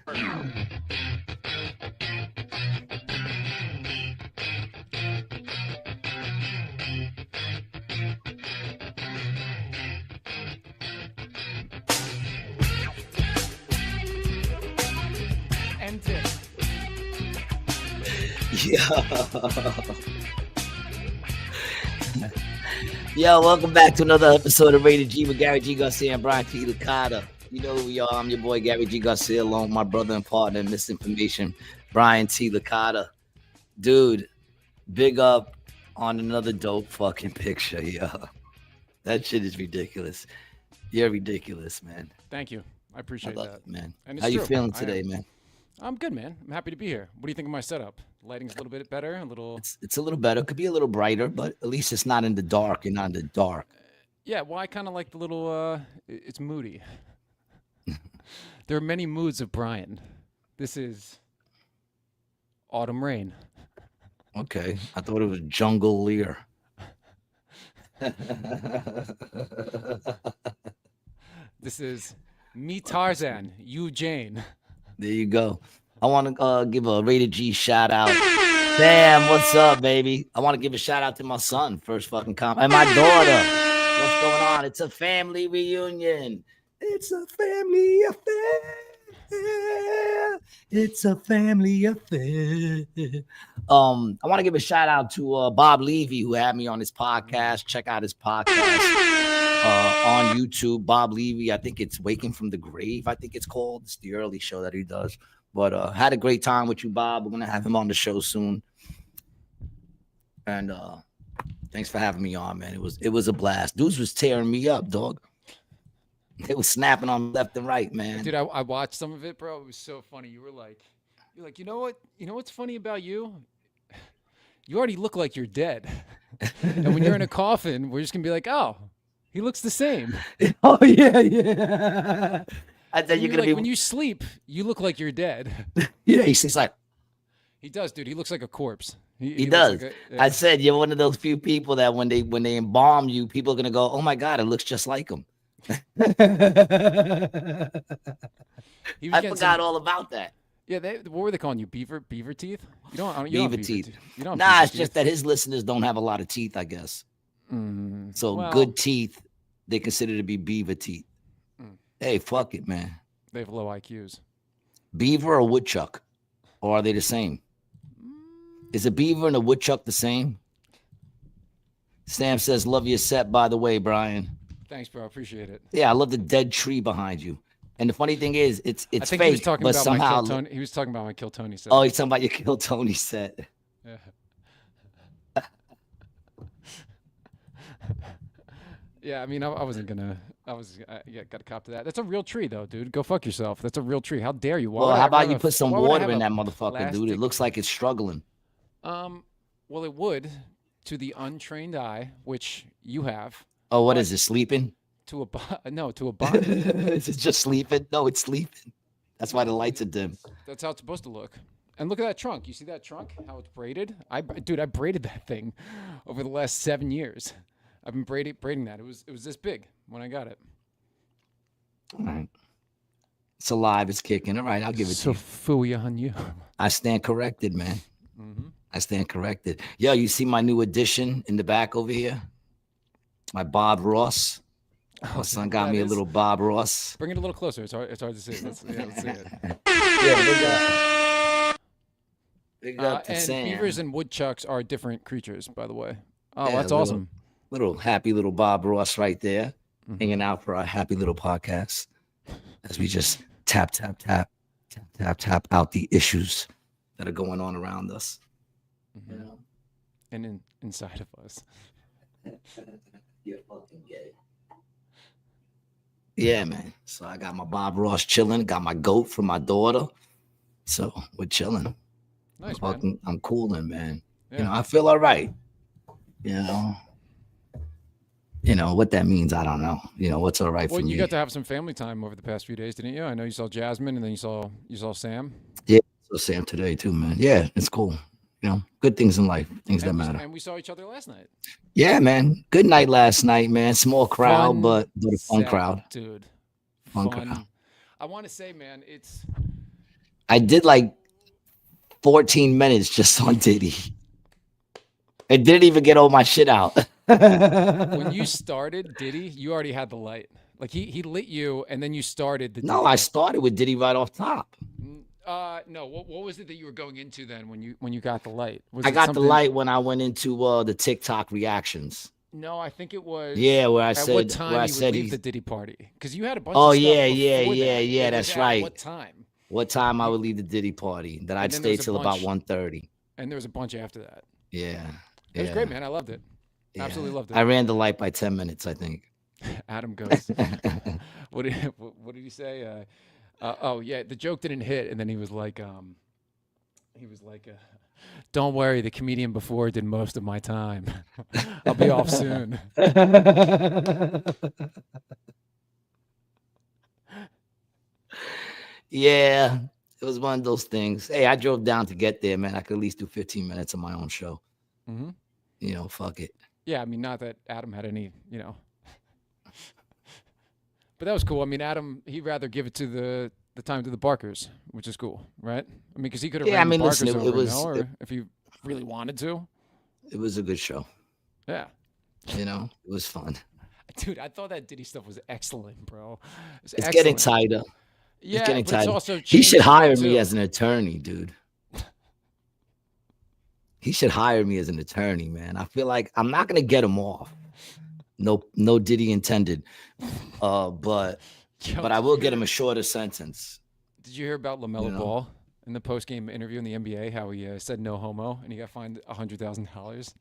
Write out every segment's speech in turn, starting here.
Yo, welcome back to another episode of Rated G with Gary G, Garcia and Brian T. Licata. You know who we are. I'm your boy Gary G. Garcia, along with my brother and partner in misinformation, Brian T. Licata. Dude, big up on another dope fucking picture, yo. That shit is ridiculous. You're ridiculous, man. Thank you. I appreciate that, man. And how you feeling today, man? I'm good, man. I'm happy to be here. What do you think of my setup? Lighting's a little bit better, It's a little better. It could be a little brighter, but at least it's not in the dark. You're not in the dark. Yeah, well, I kind of like the little. It's moody. There are many moods of Brian. This is autumn rain. Okay, I thought it was jungle lear. This is me Tarzan, you Jane. There you go. I want to give a Rated G shout out. Damn, what's up, baby? I want to give a shout out to my son, first fucking comment, and my daughter. What's going on? It's a family reunion. It's a family affair. It's a family affair. I want to give a shout out to Bob Levy, who had me on his podcast. Check out his podcast on YouTube. Bob Levy, I think it's Waking from the Grave. I think it's called. It's the early show that he does. But had a great time with you, Bob. We're gonna have him on the show soon. And thanks for having me on, man. It was a blast. Dudes was tearing me up, dog. They was snapping on left and right, man. Dude, I watched some of it, bro. It was so funny. You're like, you know what? You know what's funny about you? You already look like you're dead. And when you're in a coffin, we're just gonna be like, oh, he looks the same. Oh yeah. I thought you're gonna like, when you sleep, you look like you're dead. Yeah, he's like. He does, dude. He looks like a corpse. He does. Like I said you're one of those few people that when they embalm you, people are gonna go, "Oh my god, it looks just like him." I forgot all about that. Yeah, what were they calling you? Beaver teeth? You don't beaver teeth. You don't. Nah, it's just that his listeners don't have a lot of teeth, I guess. So good teeth, they consider to be beaver teeth. Hey, fuck it, man. They have low IQs. Beaver or woodchuck? Or are they the same? Is a beaver and a woodchuck the same? Sam says, love your set, by the way, Brian. Thanks, bro. Appreciate it. Yeah, I love the dead tree behind you. And the funny thing is, it's fake, he was talking but about somehow... He was talking about my Kill Tony set. Oh, he's talking about your Kill Tony set. Yeah. Yeah, I mean, I wasn't gonna. Got to cop to that. That's a real tree, though, dude. Go fuck yourself. That's a real tree. How dare you? Well, how about you put some water in that motherfucker, dude? It looks like it's struggling. Well, it would to the untrained eye, which you have. Oh, what is it? Sleeping? To a body. Is it just sleeping? No, it's sleeping. That's why the lights are dim. That's how it's supposed to look. And look at that trunk. You see that trunk? How it's braided? I braided that thing over the last 7 years. I've been braiding that. It was this big when I got it. All right. It's alive. It's kicking. All right, I'll give it to you. So fooey on you. I stand corrected, man. Mm-hmm. I stand corrected. Yo, you see my new addition in the back over here? My Bob Ross. My son got me a little Bob Ross. Bring it a little closer. It's hard to see. Let's see it. Yeah, big up to and Sam. Beavers and woodchucks are different creatures, by the way. Oh, yeah, that's awesome. Little happy little Bob Ross right there, hanging out for our happy little podcast as we just tap out the issues that are going on around us. Mm-hmm. You know? And inside of us. You're fucking gay. Yeah, man. So I got my Bob Ross chilling, got my goat for my daughter. So we're chilling. Nice, man. I'm cooling, man. Yeah. You know, I feel all right. You know what that means, I don't know. You know, what's all right for me. Well, you got to have some family time over the past few days, didn't you? I know you saw Jasmine and then you saw Sam. Yeah, I saw Sam today too, man. Yeah, it's cool. You know, good things in life, things that matter. And we saw each other last night. Yeah, man. Good night last night, man. Small crowd, but a fun crowd. Dude. Fun crowd. I want to say, man, it's I did like 14 minutes just on Diddy. I didn't even get all my shit out. When you started Diddy, you already had the light. Like he lit you, and then you started the. No, Diddy. I started with Diddy right off top. No. What was it that you were going into then when you got the light? Was I it got something... the light when I went into the TikTok reactions. No, I think it was. Yeah, where I at said, what time where I you said would leave the Diddy party, because you had a bunch. Oh of stuff yeah, before that. yeah. That's right. What time? What time I would leave the Diddy party? Then I'd stay till about 1:30. And there was a bunch after that. Yeah, it was great, man. I loved it. Yeah. Absolutely loved it. I ran the light by 10 minutes, I think. Adam goes, what did he say? Oh yeah, the joke didn't hit, and then he was like, don't worry, the comedian before did most of my time. I'll be off soon. Yeah, it was one of those things. Hey, I drove down to get there, man. I could at least do 15 minutes of my own show. Mm-hmm. You know, fuck it. Yeah, I mean, not that Adam had any, but that was cool. I mean, Adam, he'd rather give it to the time to the Barkers, which is cool, right? I mean, because he could have ran the Barkers listen, over, if he really wanted to. It was a good show. Yeah. It was fun. Dude, I thought that Diddy stuff was excellent, bro. It's getting tighter. Yeah, it's getting but tighter. It's also he should hire too. me as an attorney, dude. He should hire me as an attorney, man. I feel like I'm not gonna get him off. No Diddy intended. But I will get him a shorter sentence. Did you hear about LaMelo Ball in the post-game interview in the NBA? How he said no homo and he got fined $100,000.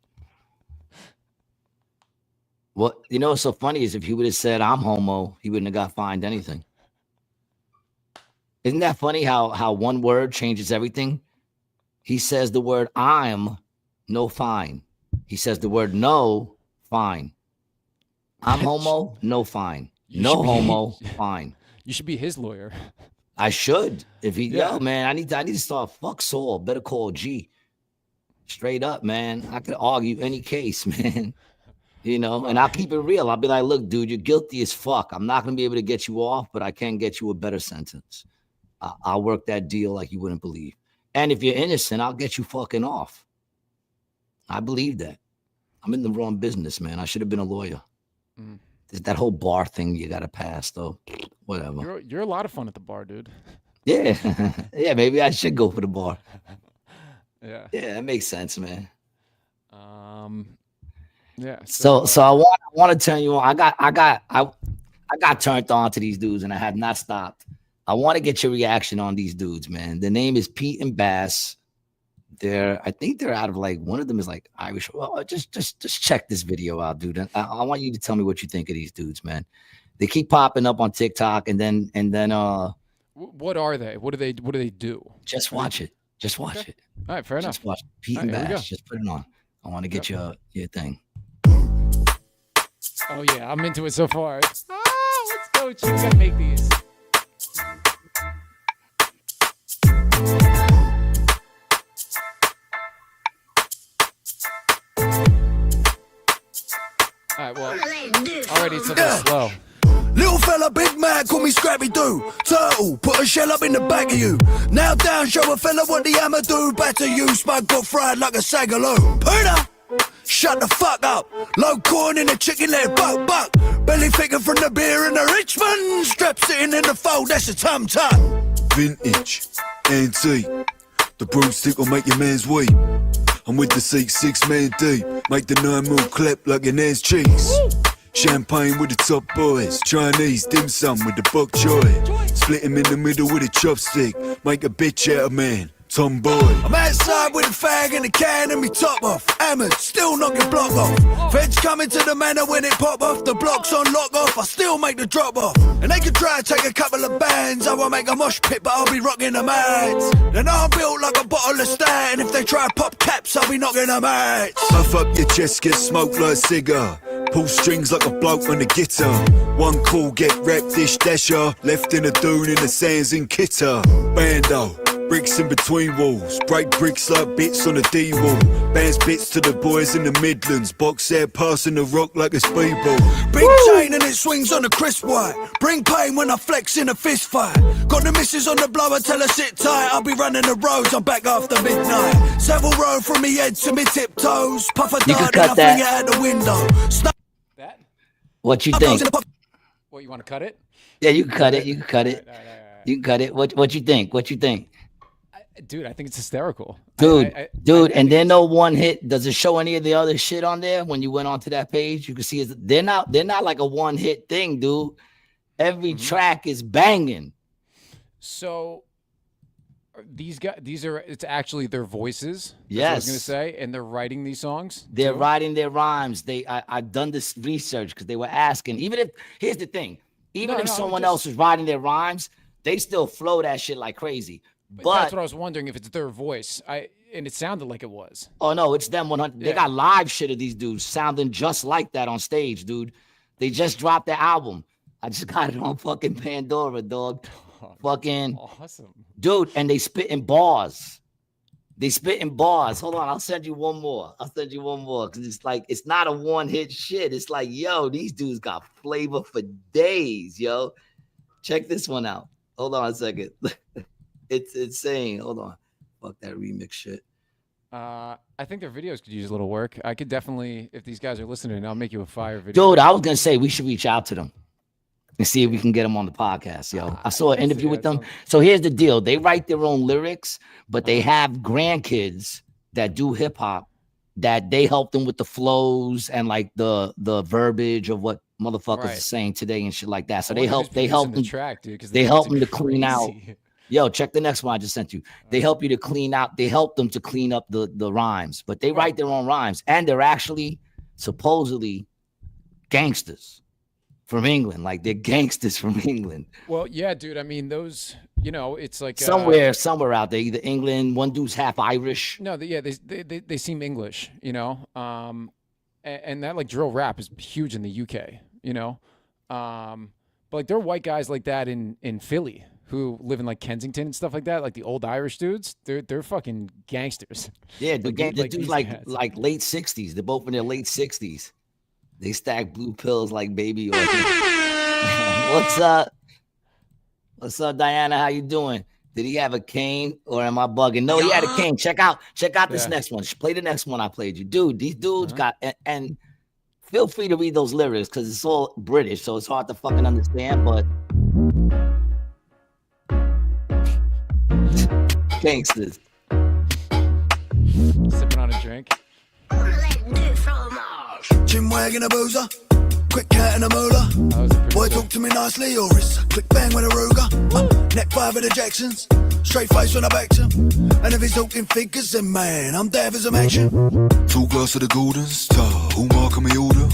What what's so funny is if he would have said I'm homo, he wouldn't have got fined anything. Isn't that funny how one word changes everything? He says the word I'm, no fine. He says the word no, fine. I'm homo, no fine. No homo, fine. You should be his lawyer. I should. If he, yo, man, I need to start. Fuck Saul. Better call G. Straight up, man. I could argue any case, man. And I'll keep it real. I'll be like, look, dude, you're guilty as fuck. I'm not gonna be able to get you off, but I can get you a better sentence. I'll work that deal like you wouldn't believe. And if you're innocent, I'll get you fucking off. I believe that. I'm in the wrong business, man. I should have been a lawyer. Mm. That whole bar thing you got to pass, though. Whatever. You're a lot of fun at the bar, dude. Yeah. Yeah, maybe I should go for the bar. Yeah. Yeah, that makes sense, man. Yeah. So I want to tell you, I got turned on to these dudes, and I have not stopped. I want to get your reaction on these dudes, man. The name is Pete and Bass. I think they're out of one of them is Irish. Well, just check this video out, dude. I want you to tell me what you think of these dudes, man. They keep popping up on TikTok, and then what are they? What do they do? Just watch it. Just watch it. All right, fair enough. Just watch Pete and Bass. Just put it on. I want to get your thing. Oh yeah, I'm into it so far. Let's go. We gotta make these. All right, well, already it's a bit slow. Little fella, big man, call me Scrappy Doo. Turtle, put a shell up in the back of you. Now down, show a fella what the hammer do. Back to you, spud got fried like a sagaloo. Peter, shut the fuck up. Low corn in the chicken leg, buck. Belly figure from the beer in the Richmond. Strap sitting in the fold, that's a tum-tum. Vintage, antique. The broomstick will make your man's weep. I'm with the 6 man deep. Make the 9mm clap like your nan's cheeks. Champagne with the top boys. Chinese dim sum with the bok choy. Split him in the middle with a chopstick. Make a bitch out of man. Tomboy. I'm outside with a fag and a can and me top off. Hammered, still knocking block off. Feds coming to the manor when it pop off. The block's on lock off, I still make the drop off. And they can try to take a couple of bands. I won't make a mosh pit, but I'll be rocking the mats. Then I'm built like a bottle of Stan. If they try to pop caps, I'll be knocking them out. Puff up your chest, get smoked like a cigar. Pull strings like a bloke on the guitar. One call, get wrecked, dish dasher. Left in a dune in the sands in Kitta. Bando. Bricks in between walls, break bricks like bits on a D-wall. Bands bits to the boys in the Midlands, box air passing the rock like a speedball. Big chain and it swings on a crisp white. Bring pain when I flex in a fist fight. Got the missus on the blower, tell her sit tight. I'll be running the roads, I'm back after midnight. Several row from me head to me tiptoes. Puff a You can dart and I cut that. fling it out the window. That? What you think? What, you want to cut it? Yeah, you can cut it. You can cut it. All right. You can cut it. What you think? What you think? Dude, I think it's hysterical. Dude, I and then no one hit. Does it show any of the other shit on there? When you went onto that page, you can see they're not like a one hit thing, dude. Every track is banging. So these guys, it's actually their voices. That's what I Yes. was gonna say, and they're writing these songs. They're too? writing their rhymes. I've done this research because they were asking. Even if here's the thing, even if someone else is writing their rhymes, they still flow that shit like crazy. But that's what I was wondering, if it's their voice. And it sounded like it was. Oh no, it's them 100. They got live shit of these dudes sounding just like that on stage, dude. They just dropped their album. I just got it on fucking Pandora, dog. Fucking awesome, dude. And they spit in bars. Hold on, I'll send you one more. Because it's like, it's not a one hit shit. It's like, yo, these dudes got flavor for days, yo. Check this one out. Hold on a second. It's insane. Hold on. Fuck that remix shit. I think their videos could use a little work. I could definitely, if these guys are listening, I'll make you a fire video. Dude, I was gonna say we should reach out to them and see if we can get them on the podcast, yo. I saw an interview with them. So here's the deal. They write their own lyrics, but they have grandkids that do hip hop that they help them with the flows and like the verbiage of what motherfuckers are saying today and shit like that. So they help them track, dude, they help them to clean out. Yo, check the next one I just sent you. They help you to clean out. They help them to clean up the rhymes, but they write their own rhymes, and they're actually supposedly gangsters from England. Like, they're gangsters from England. Well, yeah, dude. I mean, those. It's like somewhere out there, either England. One dude's half Irish. No, they seem English. And that like drill rap is huge in the UK. But like there are white guys like that in Philly who live in like Kensington and stuff like that, like the old Irish dudes. They're fucking gangsters. Yeah, the dudes like late 60s. They're both in their late 60s. They stack blue pills like baby oil. What's up? What's up, Diana? How you doing? Did he have a cane or am I bugging? No, he had a cane. Check out this next one. Play the next one I played you. Dude, these dudes got, and feel free to read those lyrics because it's all British, so it's hard to fucking understand, but gangsters. Sipping on a drink. Chin wagging a boozer, quick cat and a moolah. Boy talk to me nicely or it's a quick bang with a Ruger. Neck five of the Jacksons, straight face when I back to him. And if he's talking figures, then man, I'm there for some action. Two glass of the golden star, who marking me order?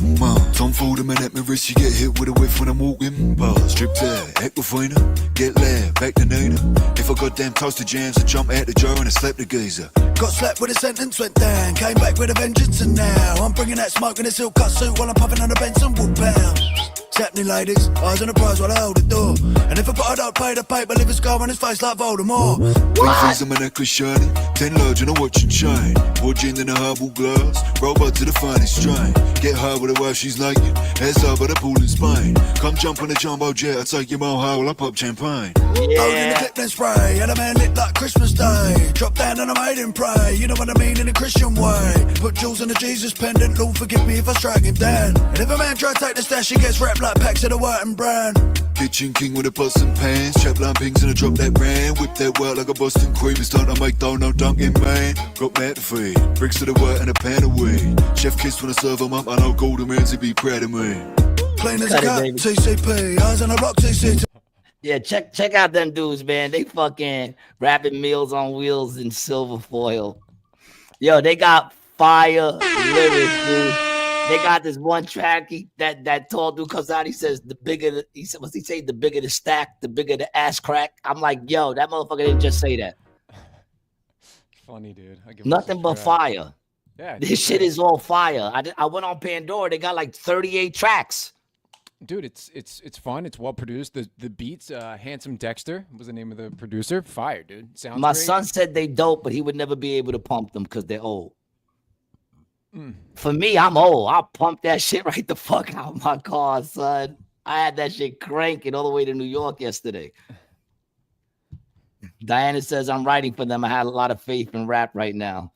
Tom Ford him and at my wrist, you get hit with a whiff when I'm walking. Bars, strip there, Equifina, get laid, back to Nina. If I got damn toasted jams, I jump out the jar and I slap the geezer. Got slapped with a sentence, went down, came back with a vengeance, and now I'm bringing that smoke in a silk cut suit while I'm puffing on a Benson wood pound. It's happening, ladies, eyes on the prize while I hold the door. And if I don't pay the paper, leave a scar on his face like Voldemort. Three things on my necklace shining, 10 large and I watch and shine. More gin than a herbal glass, robot to the finest strain. Get high with a wife, she's like it, heads up by the pool in Spain. Come jump on a jumbo jet, I take you mile high while I pop champagne. Load in the clip then spray, and a man lit like Christmas Day. Drop down and I made him pray, you know what I mean, in a Christian way. Put jewels in a Jesus pendant, Lord forgive me if I strike him down. And if a man try to take the stash, he gets wrapped like packs of the white and brown. Kitchen king with the pots and pans, trap line pings and I drop that brand. Whip that work like a Boston cream and start to make dough, no dunking man. Got mad to feed, bricks to the work and a pan of weed. Chef kiss when I serve them up, I know golden man's he be proud of me. Plain as a cut, TCP, eyes on the block, TCP. Yeah, check out them dudes, man. They fucking rapping Meals on Wheels in silver foil. Yo, they got fire lyrics, dude. They got this one track that tall dude comes out. He says the bigger what's he say? The bigger the stack, the bigger the ass crack. I'm like, yo, that motherfucker didn't just say that. Funny, dude. Nothing but fire. Yeah, this shit is all fire. I went on Pandora. They got like 38 tracks. Dude, it's fun. It's well produced. The beats, Handsome Dexter was the name of the producer. Fire, dude. Sounds My great. son said they dope, but he would never be able to pump them because they're old. For me, I'm old. I'll pump that shit right the fuck out my car, son. I had that shit cranking all the way to New York yesterday. Diana says, I'm writing for them. I had a lot of faith in rap right now.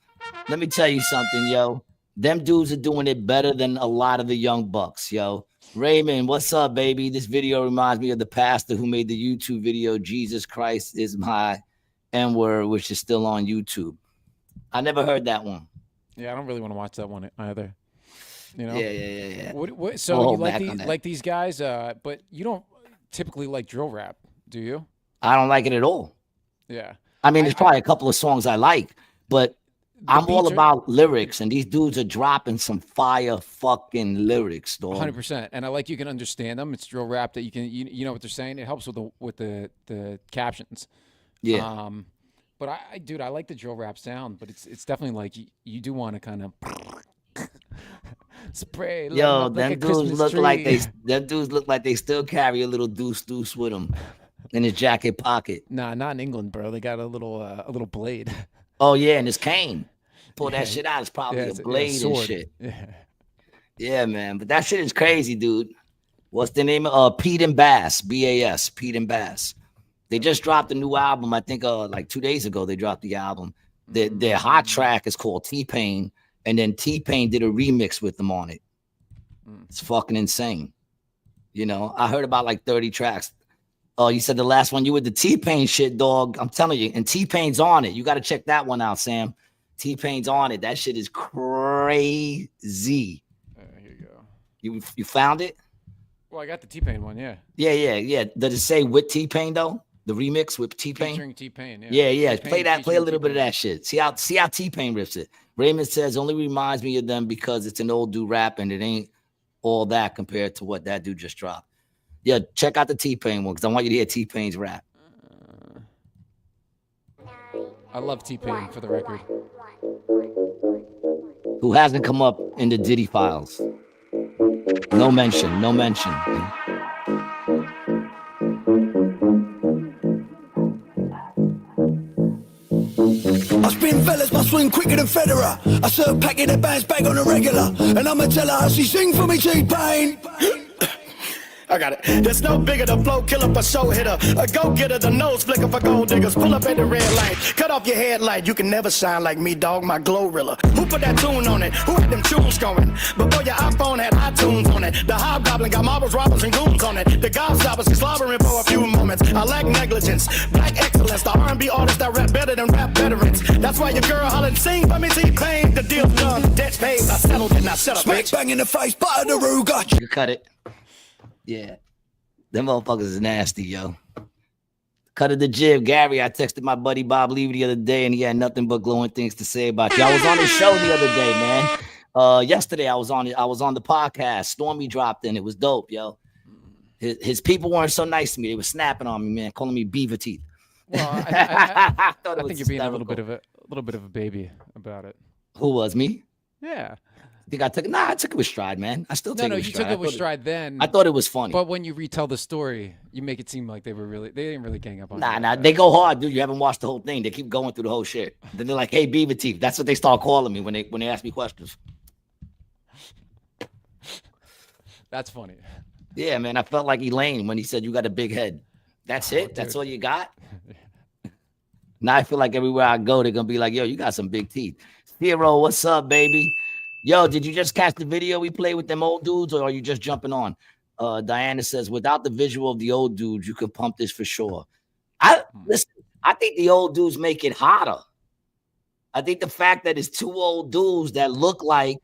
Let me tell you something, yo. Them dudes are doing it better than a lot of the young bucks, yo. Raymond, what's up, baby? This video reminds me of the pastor who made the YouTube video, Jesus Christ is my N-word, which is still on YouTube. I never heard that one. Yeah, I don't really want to watch that one either. You know? Yeah. So you like these guys, but you don't typically like drill rap, do you? I don't like it at all. Yeah. I mean, there's probably a couple of songs I like, but I'm all about lyrics, and these dudes are dropping some fire fucking lyrics, dog. 100%. And I like you can understand them. It's drill rap that you know what they're saying. It helps with the captions. Yeah. But I like the drill rap sound, but it's definitely like you do want to kind of spray. Yo, them dudes look like they still carry a little deuce with them in his jacket pocket. Nah, not in England, bro. They got a little blade. Oh yeah, and his cane. Pull that shit out. It's probably a blade and shit. Yeah, man. But that shit is crazy, dude. What's the name of Pete and Bass? B-A-S, Pete and Bass. They just dropped a new album. I think like 2 days ago they dropped the album. Their hot track is called T-Pain, and then T-Pain did a remix with them on it. It's fucking insane. You know, I heard about like 30 tracks. Oh, you said the last one you with the T-Pain shit, dog. I'm telling you, and T-Pain's on it. You got to check that one out, Sam. T-Pain's on it. That shit is crazy. Here you go. You found it? Well, I got the T-Pain one, yeah. Yeah. Does it say with T-Pain though? The remix with T-Pain? Featuring T-Pain, yeah. Yeah. Play a little bit of that shit. See how T-Pain rips it. Raymond says only reminds me of them because it's an old dude rapping. It ain't all that compared to what that dude just dropped. Yeah, check out the T-Pain one because I want you to hear T-Pain's rap. I love T-Pain, for the record. Who hasn't come up in the Diddy files? No mention. I spin fellas, my swing quicker than Federer. I serve packing the band's bag on a regular. And I'ma tell her how she sing for me, T-Pain. I got it. There's no bigger the flow killer for show hitter. A go getter, the nose flicker for gold diggers. Pull up at the red light, cut off your headlight. You can never shine like me, dog. My Glorilla. Who put that tune on it? Who had them tunes going? Before your iPhone had iTunes on it. The Hobgoblin got marbles, robbers, and goons on it. The Gobstoppers is slobbering for a few moments. I lack negligence, black excellence. The R&B artists that rap better than rap veterans. That's why your girl hollered, sing for me, T-Pain. The deal's done, debt's paid. I settled it, now shut up, bitch. Smack bang in the face, butter the Ruger. You cut it. Yeah. Them motherfuckers is nasty, yo. Cut it the jib. Gary, I texted my buddy Bob Levy the other day, and he had nothing but glowing things to say about you. I was on his show the other day, man. Yesterday I was on the podcast. Stormy dropped in. It was dope, yo. His people weren't so nice to me. They were snapping on me, man, calling me beaver teeth. Well, I think you're being a little bit of a baby about it. Who was me? Yeah. I think I took it. Nah, I took it with stride, man. I still take it with stride. You took it with stride then. I thought it was funny. But when you retell the story, you make it seem like they didn't really gang up on you. Nah, they go hard, dude. You haven't watched the whole thing. They keep going through the whole shit. Then they're like, hey, beaver teeth. That's what they start calling me when they ask me questions. That's funny. Yeah, man. I felt like Elaine when he said you got a big head. That's it? Dude. That's all you got? Now I feel like everywhere I go, they're going to be like, yo, you got some big teeth. Zero, what's up, baby? Yo, did you just catch the video we played with them old dudes, or are you just jumping on? Diana says, without the visual of the old dudes, you could pump this for sure. Listen, I think the old dudes make it hotter. I think the fact that it's two old dudes that look like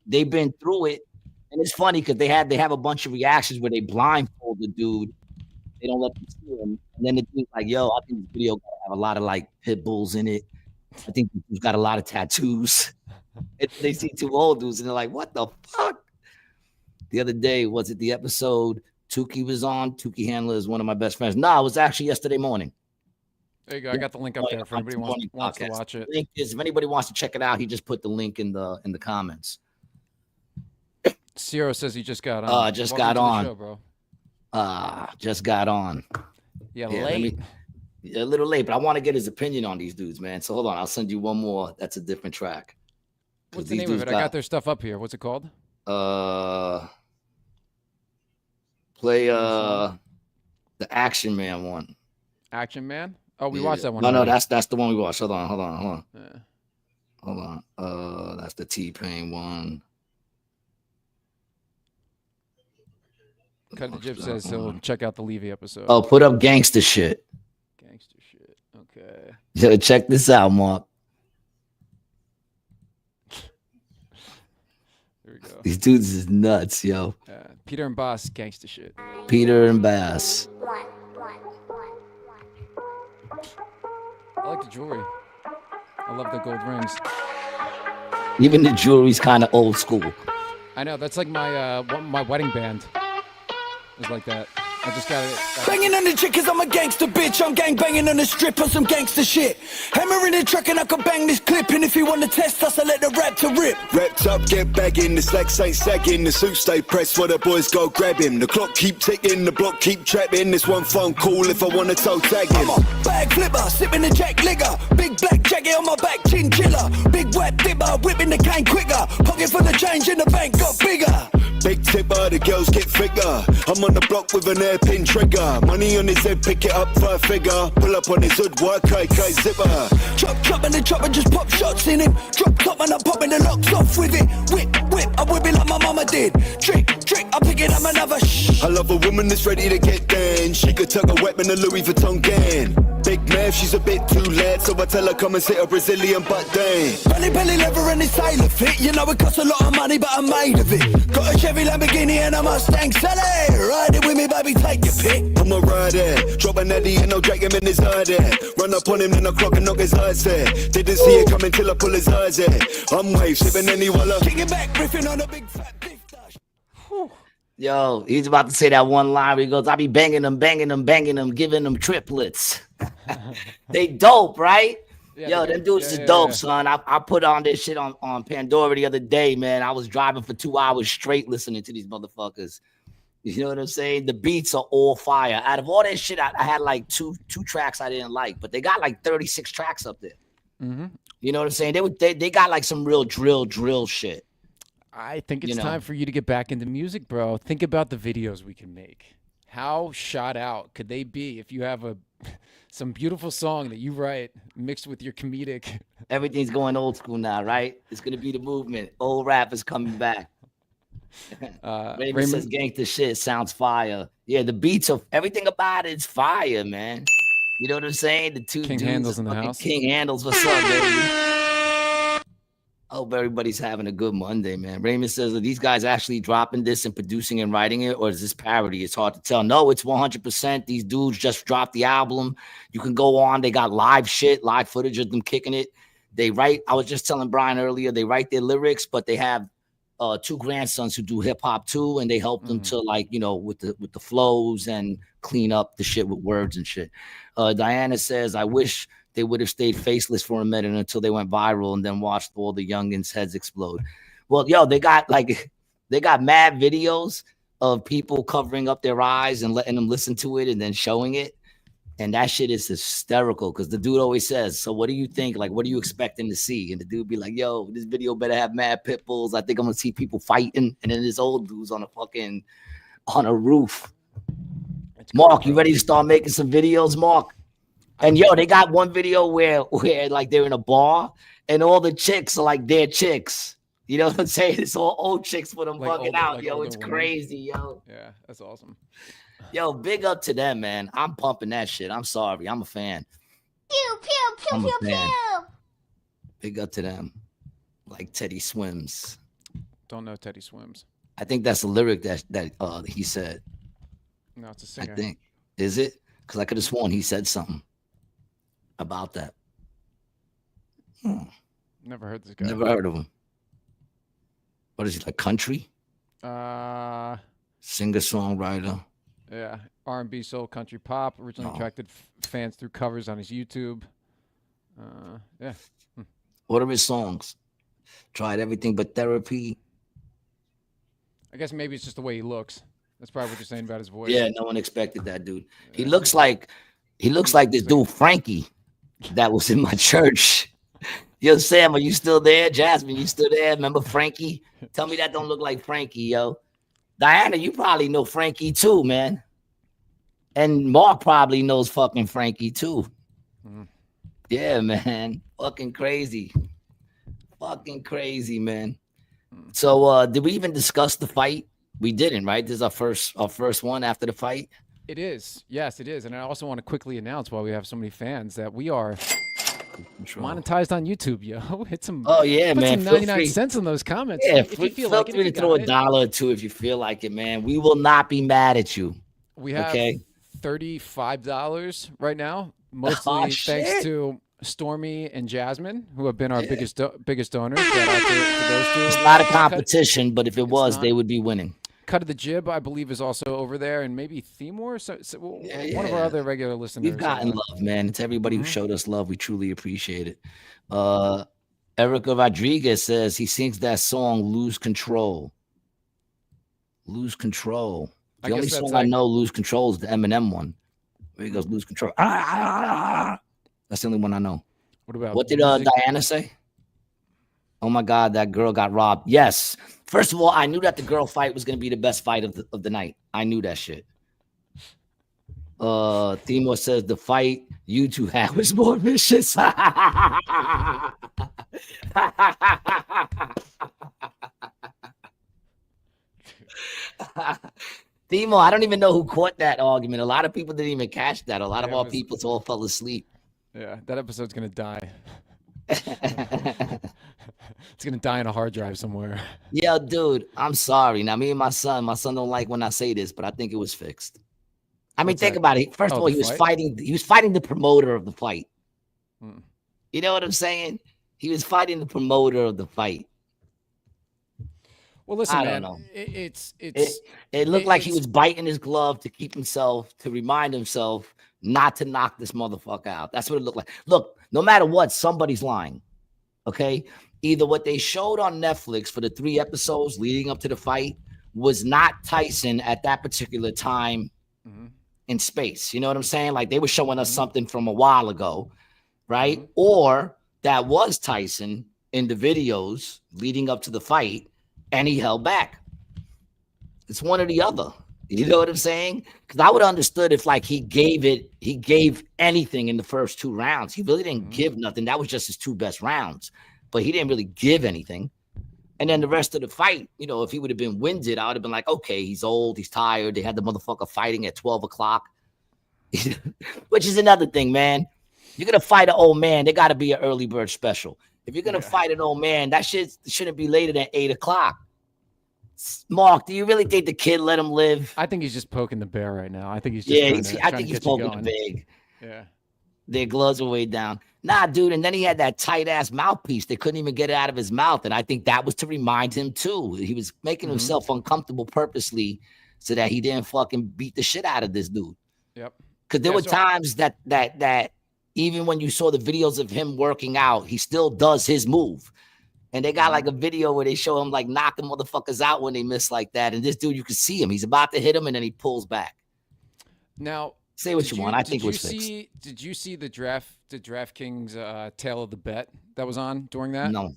they've been through it, and it's funny because they have a bunch of reactions where they blindfold the dude. They don't let them see him. And then the dude's like, yo, I think this video gotta have a lot of like pit bulls in it. I think he's got a lot of tattoos. And they see two old dudes and they're like, what the fuck? The other day, was it the episode Tukey was on? Tukey Handler is one of my best friends. No, it was actually yesterday morning. There you go. I got the link up there if anybody wants to watch it. Link is, if anybody wants to check it out, he just put the link in the comments. Ciro says he just got on. Just Welcome got to the on. show, bro. Just got on. Yeah, Yeah, late. A little late, but I want to get his opinion on these dudes, man. So hold on, I'll send you one more. That's a different track. What's the name of it? I got their stuff up here. What's it called? Play the Action Man one. Action Man? Oh, we watched that one. No, that's the one we watched. Hold on. Yeah. Hold on. That's the T-Pain one. Cut the Jib says so. Check out the Levy episode. Oh, put up gangster shit. Gangster shit. Okay. Yo, check this out, Mark. There we go. These dudes is nuts, yo. Peter and Bass, gangster shit. Peter and Bass. I like the jewelry. I love the gold rings. Even the jewelry's kind of old school. I know. That's like my wedding band. It's like that. I just got it. Banging on the chick cause I'm a gangster bitch. I'm gang banging on the strip on some gangster shit. Hammer in the truck and I can bang this clip. And if you want to test us, I let the rap to rip. Wrapped up, get bagging, the slacks ain't sagging, the suit stay pressed while the boys go grab him. The clock keep ticking, the block keep trapping. This one phone call if I wanna toe tag him. I'm a bag flipper, sipping the jack liquor. Big black jacket on my back, chinchilla. Big wet dipper, whipping the cane quicker. Pocket full of change in the bank got bigger. Big tipper, the girls get thicker. I'm on the block with an airpin trigger. Money on his head, pick it up for a figure. Pull up on his hood, work, KK zipper. Chop and the chopper just pop shots in him. Drop top and I'm popping the locks off with it. Whip, I whip it like my mama did. Trick, I'm picking up another I love a woman that's ready to get down. She could tuck a weapon a Louis Vuitton gang. Big man, she's a bit too late, so I tell her come and sit a Brazilian butt down. Belly leather and it's tailor fit. You know it costs a lot of money, but I'm made of it. Got a Chevy Lamborghini and a Mustang Sally. Ride it with me, baby, take your pick. I'm a rider, drop an Eddie and I'll drag him in his eye there. Run up on him, then I'll clock and knock his eyes there. Didn't see it coming till I pull his eyes there. I'm wave, sipping any walla. Kicking back, riffing on a big fat beef dash. Yo, he's about to say that one line where he goes, I be banging them, giving them triplets. They dope, right? Yeah, yo, them dudes is dope, son. I put on this shit on Pandora the other day, man. I was driving for 2 hours straight listening to these motherfuckers. You know what I'm saying? The beats are all fire. Out of all that shit, I had like two tracks I didn't like, but they got like 36 tracks up there. Mm-hmm. You know what I'm saying? They got like some real drill shit. I think it's time for you to get back into music, bro. Think about the videos we can make. How shot out could they be if you have some beautiful song that you write mixed with your comedic? Everything's going old school now, right? It's gonna be the movement. Old rap is coming back. Raymond says gangster shit sounds fire. Yeah, the beats of everything about it's fire, man. You know what I'm saying? The two King dudes Handles in the house. King Handles, what's up, baby? Hope everybody's having a good Monday, man. Raymond says, are these guys actually dropping this and producing and writing it, or is this parody? It's hard to tell. No, it's 100%. These dudes just dropped the album. You can go on. They got live footage of them kicking it. They write. I was just telling Brian earlier, they write their lyrics, but they have two grandsons who do hip hop too, and they help them to with the flows and clean up the shit with words and shit. Diana says, I wish they would have stayed faceless for a minute until they went viral and then watched all the youngins' heads explode. Well, yo, they got mad videos of people covering up their eyes and letting them listen to it and then showing it. And that shit is hysterical because the dude always says, so what do you think? Like, what are you expecting to see? And the dude be like, yo, this video better have mad pit bulls. I think I'm going to see people fighting. And then this old dude's on a roof. Mark, you ready to start making some videos, Mark? And yo, they got one video where like they're in a bar and all the chicks are like their chicks. You know what I'm saying? It's all old chicks with them like bugging out. Like yo, it's crazy, yo. Yeah, that's awesome. Yo, big up to them, man. I'm pumping that shit. I'm sorry. I'm a fan. Pew, pew, pew, pew, pew. Big up to them. Like Teddy Swims. Don't know Teddy Swims. I think that's a lyric that he said. No, it's a singer. I think. Is it? Because I could have sworn he said something about that. Never heard this guy. Never heard of him. What is he, like country? Singer-songwriter. Yeah, R&B, soul, country, pop. Originally attracted fans through covers on his YouTube. Yeah. What are his songs? Tried everything but therapy. I guess maybe it's just the way he looks. That's probably what you're saying about his voice. Yeah, no one expected that, dude. He Yeah. looks like this dude Frankie that was in my church. Yo, Sam, are you still there? Jasmine, you still there? Remember Frankie? Tell me that don't look like Frankie, yo. Diana, you probably know Frankie too, man. And Mark probably knows fucking Frankie too. Mhm. Yeah, man. Fucking crazy. Fucking crazy, man. So did we even discuss the fight? We didn't, right? This is our first one after the fight. It is. Yes, it is. And I also want to quickly announce, while we have so many fans, that we are monetized on YouTube, yo. Hit some. Oh yeah, put man. some Feel 99 free. cents in those comments. Yeah, if you feel like it, free if you to throw got a it. dollar or two if you feel like it, man. We will not be mad at you. We have Okay. $35 right now, mostly shit. thanks to Stormy and Jasmine, who have been our biggest donors. Shout out to those two. It's not a competition, but if it was, not. they would be winning. Cut of the Jib, I believe, is also over there, and maybe Themor, one of our other regular listeners. We've gotten love, man. It's everybody who showed us love. We truly appreciate it. Erica Rodriguez says he sings that song "Lose Control." Lose Control. The only song I know, "Lose Control," is the Eminem one. Where he goes, "Lose Control." That's the only one I know. What did Diana say? Oh my God, that girl got robbed. Yes. First of all, I knew that the girl fight was going to be the best fight of the night. I knew that shit. Timo says the fight you two had was more vicious. Timo, I don't even know who caught that argument. A lot of people didn't even catch that. A lot of our people all fell asleep. Yeah, that episode's gonna die. It's gonna die on a hard drive somewhere. Yeah, dude, I'm sorry. Now, me and my son don't like when I say this, but I think it was fixed. I mean, think about it. First of all, he was fighting the promoter of the fight. You know what I'm saying? He was fighting the promoter of the fight. Well, listen, I man, don't know. It looked like he was biting his glove to remind himself not to knock this motherfucker out. That's what it looked like. Look, no matter what, somebody's lying. Okay? Either what they showed on Netflix for the 3 episodes leading up to the fight was not Tyson at that particular time in space. You know what I'm saying? Like they were showing us something from a while ago, right? Or that was Tyson in the videos leading up to the fight, and he held back. It's one or the other. You know what I'm saying? Because I would have understood if like he gave anything in the first 2 rounds. He really didn't give nothing. That was just his 2 best rounds. But he didn't really give anything. And then the rest of the fight, you know, if he would have been winded, I would have been like, okay, he's old, he's tired. They had the motherfucker fighting at 12 o'clock. Which is another thing, man. You're going to fight an old man, there got to be an early bird special. If you're going to fight an old man, that shit shouldn't be later than 8 o'clock. Mark, do you really think the kid let him live? I think he's just poking the bear right now. I think he's just I think he's poking the big. Yeah. Their gloves were way down. Nah, dude. And then he had that tight ass mouthpiece. They couldn't even get it out of his mouth. And I think that was to remind him too. He was making himself uncomfortable purposely so that he didn't fucking beat the shit out of this dude. Yep. Because there were times that even when you saw the videos of him working out, he still does his move. And they got like a video where they show him like knocking motherfuckers out when they miss like that. And this dude, you can see him. He's about to hit him and then he pulls back. Now, say what you want. I think it was fixed. Did you see the DraftKings Tale of the Bet that was on during that? No.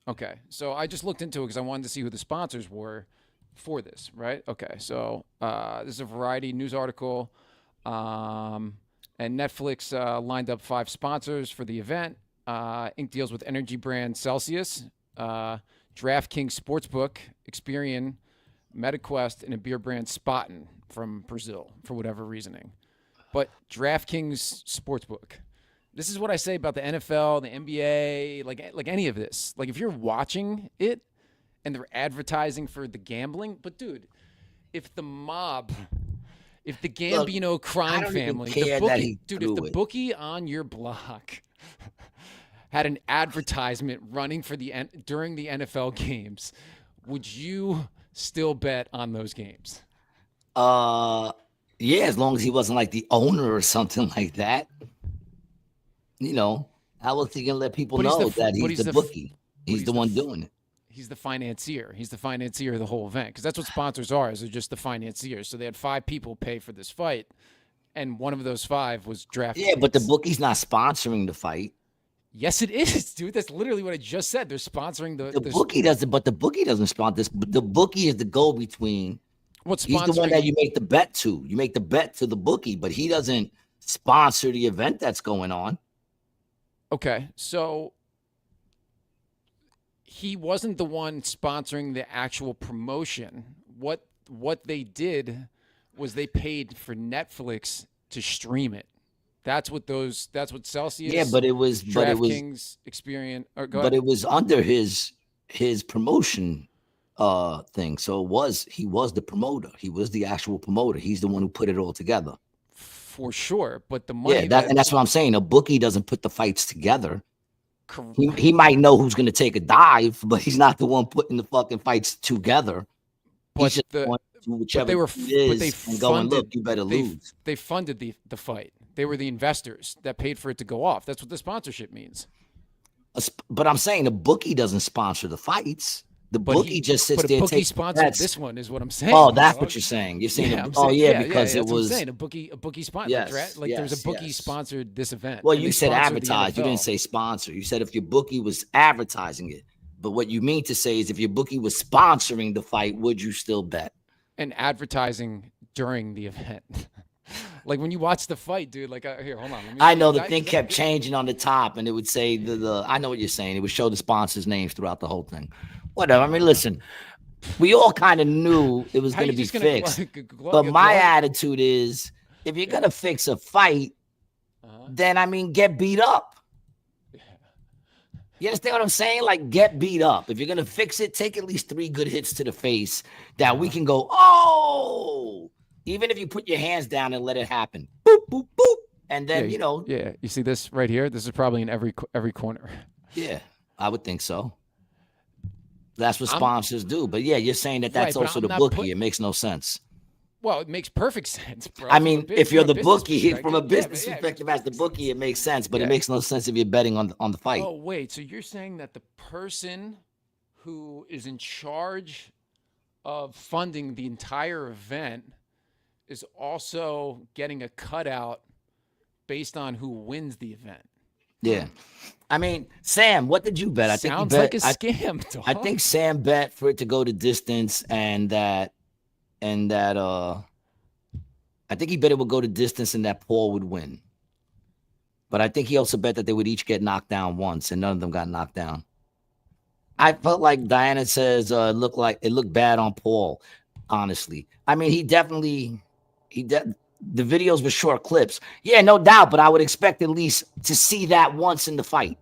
Okay. So I just looked into it because I wanted to see who the sponsors were for this, right? Okay. So this is a Variety news article. And Netflix lined up 5 sponsors for the event. Ink deals with energy brand Celsius, DraftKings Sportsbook, Experian, MetaQuest, and a beer brand Spaten from Brazil for whatever reasoning. But DraftKings Sportsbook. This is what I say about the NFL, the NBA, like any of this. Like if you're watching it and they're advertising for the gambling, but dude, if the mob, if the Gambino crime family, the bookie, dude, if the bookie on your block had an advertisement running for during the NFL games, would you still bet on those games? Yeah, as long as he wasn't like the owner or something like that. You know, how was he gonna let people know that he's the bookie? He's the one doing it. he's the financier. He's the financier of the whole event because that's what sponsors are. Is they're just the financiers. So they had 5 people pay for this fight, and one of those 5 was DraftKings. Yeah, but the bookie's not sponsoring the fight. Yes, it is, dude. That's literally what I just said. They're sponsoring The bookie doesn't, but the bookie doesn't sponsor this. The bookie is the go-between. What's He's the one that you make the bet to. You make the bet to the bookie, but he doesn't sponsor the event that's going on. Okay, so he wasn't the one sponsoring the actual promotion. What they did was they paid for Netflix to stream it. That's what Celsius. Yeah, but it was DraftKings Experience. But it was under his promotion thing. So he was the promoter. He was the actual promoter. He's the one who put it all together. For sure, but the money. Yeah, and that's what I'm saying. A bookie doesn't put the fights together. He might know who's going to take a dive, but he's not the one putting the fucking fights together. But they funded. Look, you better lose. They funded the fight. They were the investors that paid for it to go off. That's what the sponsorship means. But I'm saying the bookie doesn't sponsor the fights. The bookie just sits there. But a bookie sponsored this one, is what I'm saying. Oh, that's what you're saying. You're saying, because it was. I'm saying a bookie sponsor. Yes, there's a bookie sponsored this event. Well, you said advertise. You didn't say sponsor. You said if your bookie was advertising it. But what you mean to say is if your bookie was sponsoring the fight, would you still bet? And advertising during the event. Like when you watch the fight, dude. Like here, hold on. I know the thing kept changing on the top, and it would say the. I know what you're saying. It would show the sponsors' names throughout the whole thing. Whatever. I mean, listen, we all kind of knew it was going to be fixed. But my attitude is, if you're going to fix a fight, then, I mean, get beat up. You understand what I'm saying? Like, get beat up. If you're going to fix it, take at least 3 good hits to the face that we can go, oh, even if you put your hands down and let it happen. Boop, boop, boop. And then, Yeah, you see this right here? This is probably in every corner. Yeah, I would think so. That's what sponsors do. But yeah, you're saying that's also the bookie. It makes no sense. Well, it makes perfect sense, bro. I mean, if you're the bookie, from a business perspective, as the bookie, it makes sense. But it makes no sense if you're betting on the fight. Oh, wait. So you're saying that the person who is in charge of funding the entire event is also getting a cutout based on who wins the event? Yeah. I mean, Sam, what did you bet? Sounds like a scam, dog. I think Sam bet for it to go to distance and that I think he bet it would go to distance and that Paul would win. But I think he also bet that they would each get knocked down once and none of them got knocked down. I felt like Diana says it looked bad on Paul, honestly. I mean, the videos were short clips. Yeah, no doubt, but I would expect at least to see that once in the fight.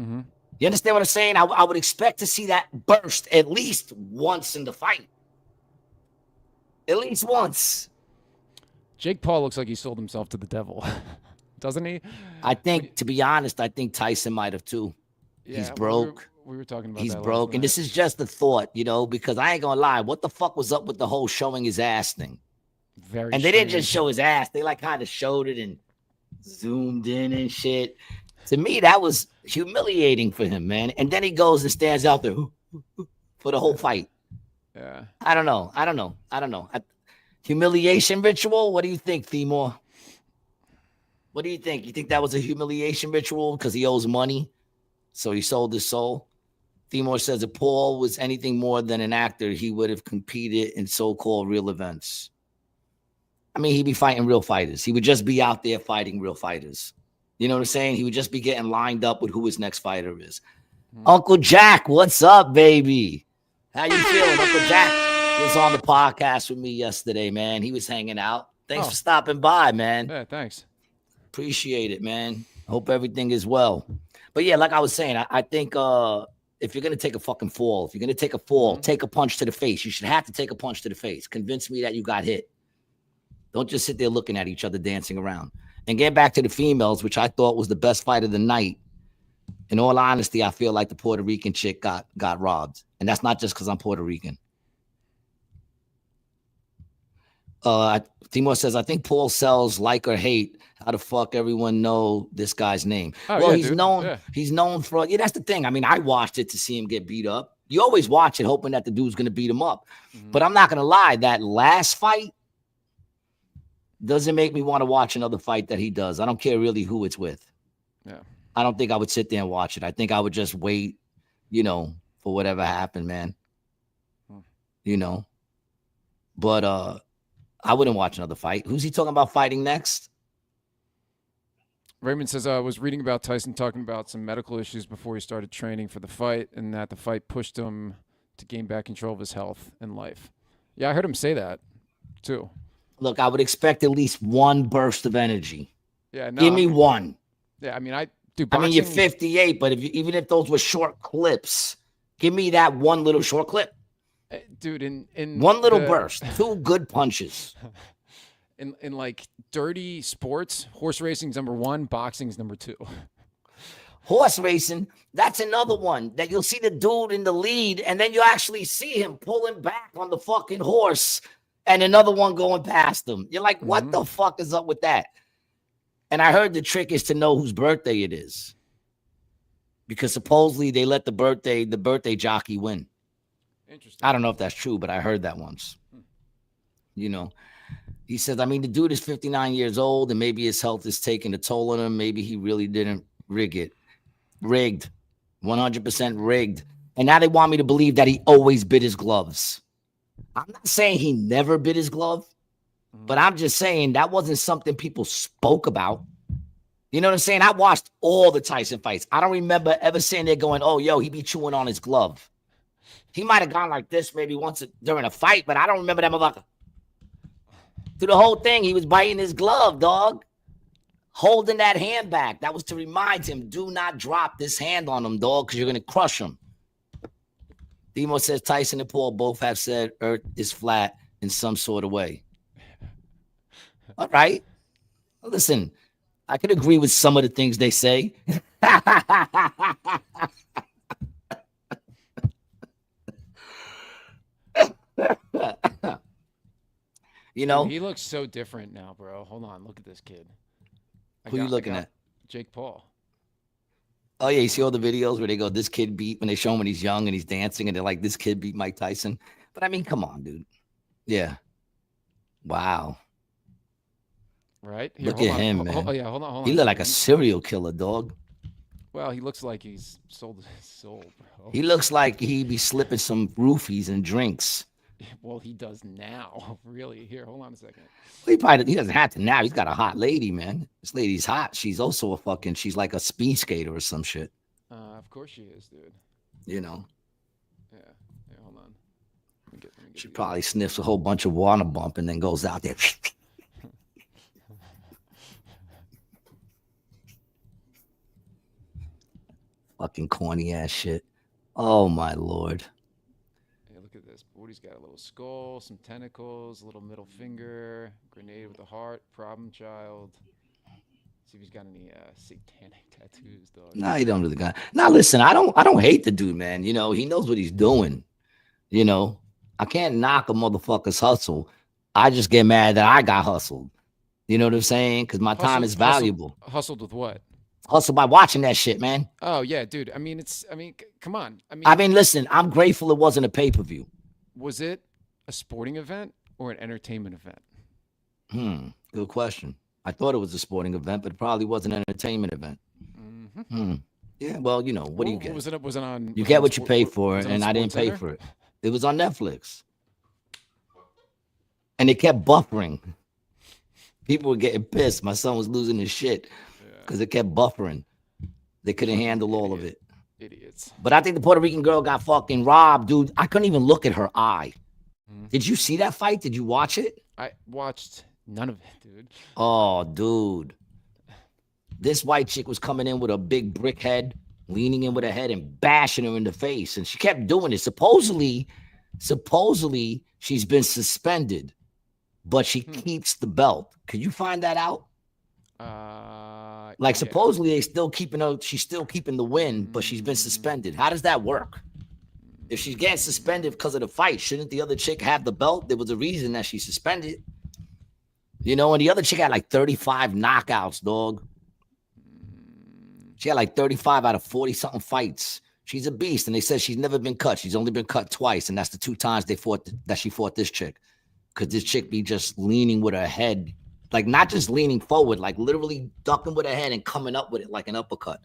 Mm-hmm. You understand what I'm saying? I would expect to see that burst at least once in the fight. At least once. Jake Paul looks like he sold himself to the devil, doesn't he? I think, to be honest, I think Tyson might have too. Yeah, he's broke. We were talking about he's broke. And this is just a thought, because I ain't gonna lie. What the fuck was up with the whole showing his ass thing? Very and they didn't just show his ass. They kind of showed it and zoomed in and shit. To me, that was humiliating for him, man. And then he goes and stands out there for the whole fight. Yeah. I don't know. Humiliation ritual? What do you think, Timor? What do you think? You think that was a humiliation ritual because he owes money? So he sold his soul? Timor says if Paul was anything more than an actor, he would have competed in so-called real events. I mean, he'd be fighting real fighters. He would just be out there fighting real fighters. You know what I'm saying? He would just be getting lined up with who his next fighter is. Uncle Jack, what's up, baby? How you feeling? Uncle Jack was on the podcast with me yesterday, man. He was hanging out. Thanks for stopping by, man. Yeah, thanks. Appreciate it, man. Hope everything is well. But yeah, like I was saying, I think if you're going to take a fucking fall, if you're going to take a fall, take a punch to the face. You should have to take a punch to the face. Convince me that you got hit. Don't just sit there looking at each other, dancing around. And get back to the females, which I thought was the best fight of the night. In all honesty, I feel like the Puerto Rican chick got robbed. And that's not just because I'm Puerto Rican. Timor says, I think Paul sells like or hate. How the fuck everyone know this guy's name? Oh, well, yeah, he's dude. known. Yeah. He's known for. Yeah, that's the thing. I mean, I watched it to see him get beat up. You always watch it hoping that the dude's going to beat him up. Mhm. But I'm not going to lie. That last fight doesn't make me want to watch another fight that he does. I don't care really who it's with. Yeah. I don't think I would sit there and watch it. I think I would just wait, for whatever happened, man. But I wouldn't watch another fight. Who's he talking about fighting next? Raymond says, I was reading about Tyson talking about some medical issues before he started training for the fight, and that the fight pushed him to gain back control of his health and life. Yeah, I heard him say that too. Look, I would expect at least one burst of energy. Yeah, no, Give me one. Yeah, I mean, I do. I mean, you're boxing- 58, but even if those were short clips, give me that one little short clip. dude. In One little burst, 2 good punches. In like dirty sports, horse racing's number 1, boxing's number 2. Horse racing, that's another one that you'll see the dude in the lead, and then you actually see him pulling back on the fucking horse, and another one going past him. You're like, what the fuck is up with that? And I heard the trick is to know whose birthday it is, because supposedly they let the birthday jockey win. Interesting. I don't know if that's true, but I heard that once. He says, I mean, the dude is 59 years old, and maybe his health is taking a toll on him. Maybe he really didn't rig it. Rigged. 100% rigged. And now they want me to believe that he always bit his gloves. I'm not saying he never bit his glove, but I'm just saying that wasn't something people spoke about. You know what I'm saying? I watched all the Tyson fights. I don't remember ever sitting there going, oh, yo, he be chewing on his glove. He might have gone like this maybe once during a fight, but I don't remember that motherfucker. Through the whole thing, he was biting his glove, dog. Holding that hand back. That was to remind him, do not drop this hand on him, dog, because you're going to crush him. Demo says Tyson and Paul both have said Earth is flat in some sort of way. All right. Well, listen, I can agree with some of the things they say. Dude, he looks so different now, bro. Hold on, look at this kid. Who you looking at? Jake Paul. Oh yeah, you see all the videos where they go, this kid beat, when they show him when he's young and he's dancing, and they're like, this kid beat Mike Tyson. But I mean, come on, dude. Yeah. Wow. Right? Here, Look at him, man. Yeah, hold on. He look like a serial killer, dog. Well, he looks like he's sold his soul, bro. He looks like he be slipping some roofies and drinks. Well, he does now, really. Here, hold on a second. He doesn't have to now. He's got a hot lady, man. This lady's hot. She's also she's like a speed skater or some shit. Of course she is, dude. You know. Yeah, hold on. Let me get She probably sniffs a whole bunch of water bump and then goes out there. Fucking corny ass shit. Oh my Lord. Look at this. Booty's got a little skull, some tentacles, a little middle finger, grenade with a heart, problem child. See if he's got any satanic tattoos, dog. Nah, he don't really got. Now listen, I don't hate the dude, man. He knows what he's doing. I can't knock a motherfucker's hustle. I just get mad that I got hustled. You know what I'm saying? Because my time is valuable. Hustled with what? Hustled by watching that shit, man. Oh yeah, dude. I mean, come on. I mean, listen, I'm grateful it wasn't a pay-per-view. Was it a sporting event or an entertainment event? Good question. I thought it was a sporting event, but it probably was an entertainment event. Yeah, well, what do you get? Was it on? You get what you pay for, and I didn't pay for it. It was on Netflix. And it kept buffering. People were getting pissed. My son was losing his shit because it kept buffering. They couldn't handle all of it. Idiots. But I think the Puerto Rican girl got fucking robbed, dude. I couldn't even look at her eye. Did you see that fight? Did you watch it? I watched none of it, dude. Oh, dude. This white chick was coming in with a big brick head, leaning in with her head and bashing her in the face. And she kept doing it. Supposedly, she's been suspended, but she keeps the belt. Could you find that out? Supposedly she's still keeping the win, but she's been suspended. How does that work? If she's getting suspended because of the fight, shouldn't the other chick have the belt? There was a reason that she's suspended. And the other chick had like 35 knockouts, dog. She had like 35 out of 40-something fights. She's a beast, and they said she's never been cut. She's only been cut twice, and that's the 2 times that she fought this chick. Because this chick be just leaning with her head, like not just leaning forward, like literally ducking with her head and coming up with it like an uppercut.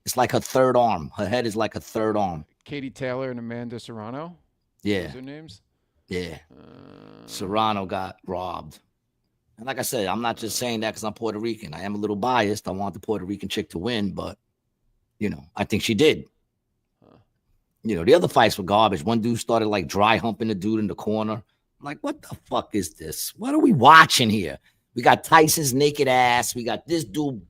It's like her third arm. Her head is like a third arm. Katie Taylor and Amanda Serrano. Yeah. Those are their names. Yeah. Serrano got robbed. And like I said, I'm not just saying that because I'm Puerto Rican. I am a little biased. I want the Puerto Rican chick to win, but, I think she did. The other fights were garbage. One dude started like dry humping the dude in the corner. I'm like, what the fuck is this? What are we watching here? We got Tyson's naked ass. We got this dude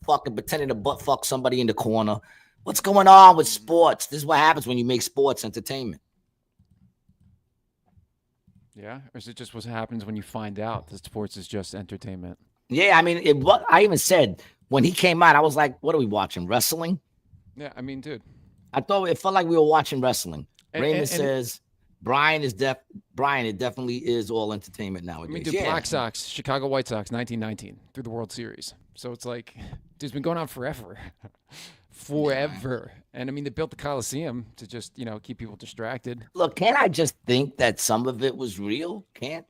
fucking pretending to butt fuck somebody in the corner. What's going on with sports? This is what happens when you make sports entertainment. Yeah, or is it just what happens when you find out that sports is just entertainment? Yeah, I mean, I even said when he came out, I was like, what are we watching? Wrestling? Yeah, I mean, dude. I thought it felt like we were watching wrestling. Raymond and says Brian, it definitely is all entertainment nowadays. I mean, dude, Black Sox, Chicago White Sox, 1919 through the World Series. So it's like, dude, it's been going on forever. Forever. And I mean, they built the Coliseum to just, keep people distracted. Look, can't I just think that some of it was real? Can't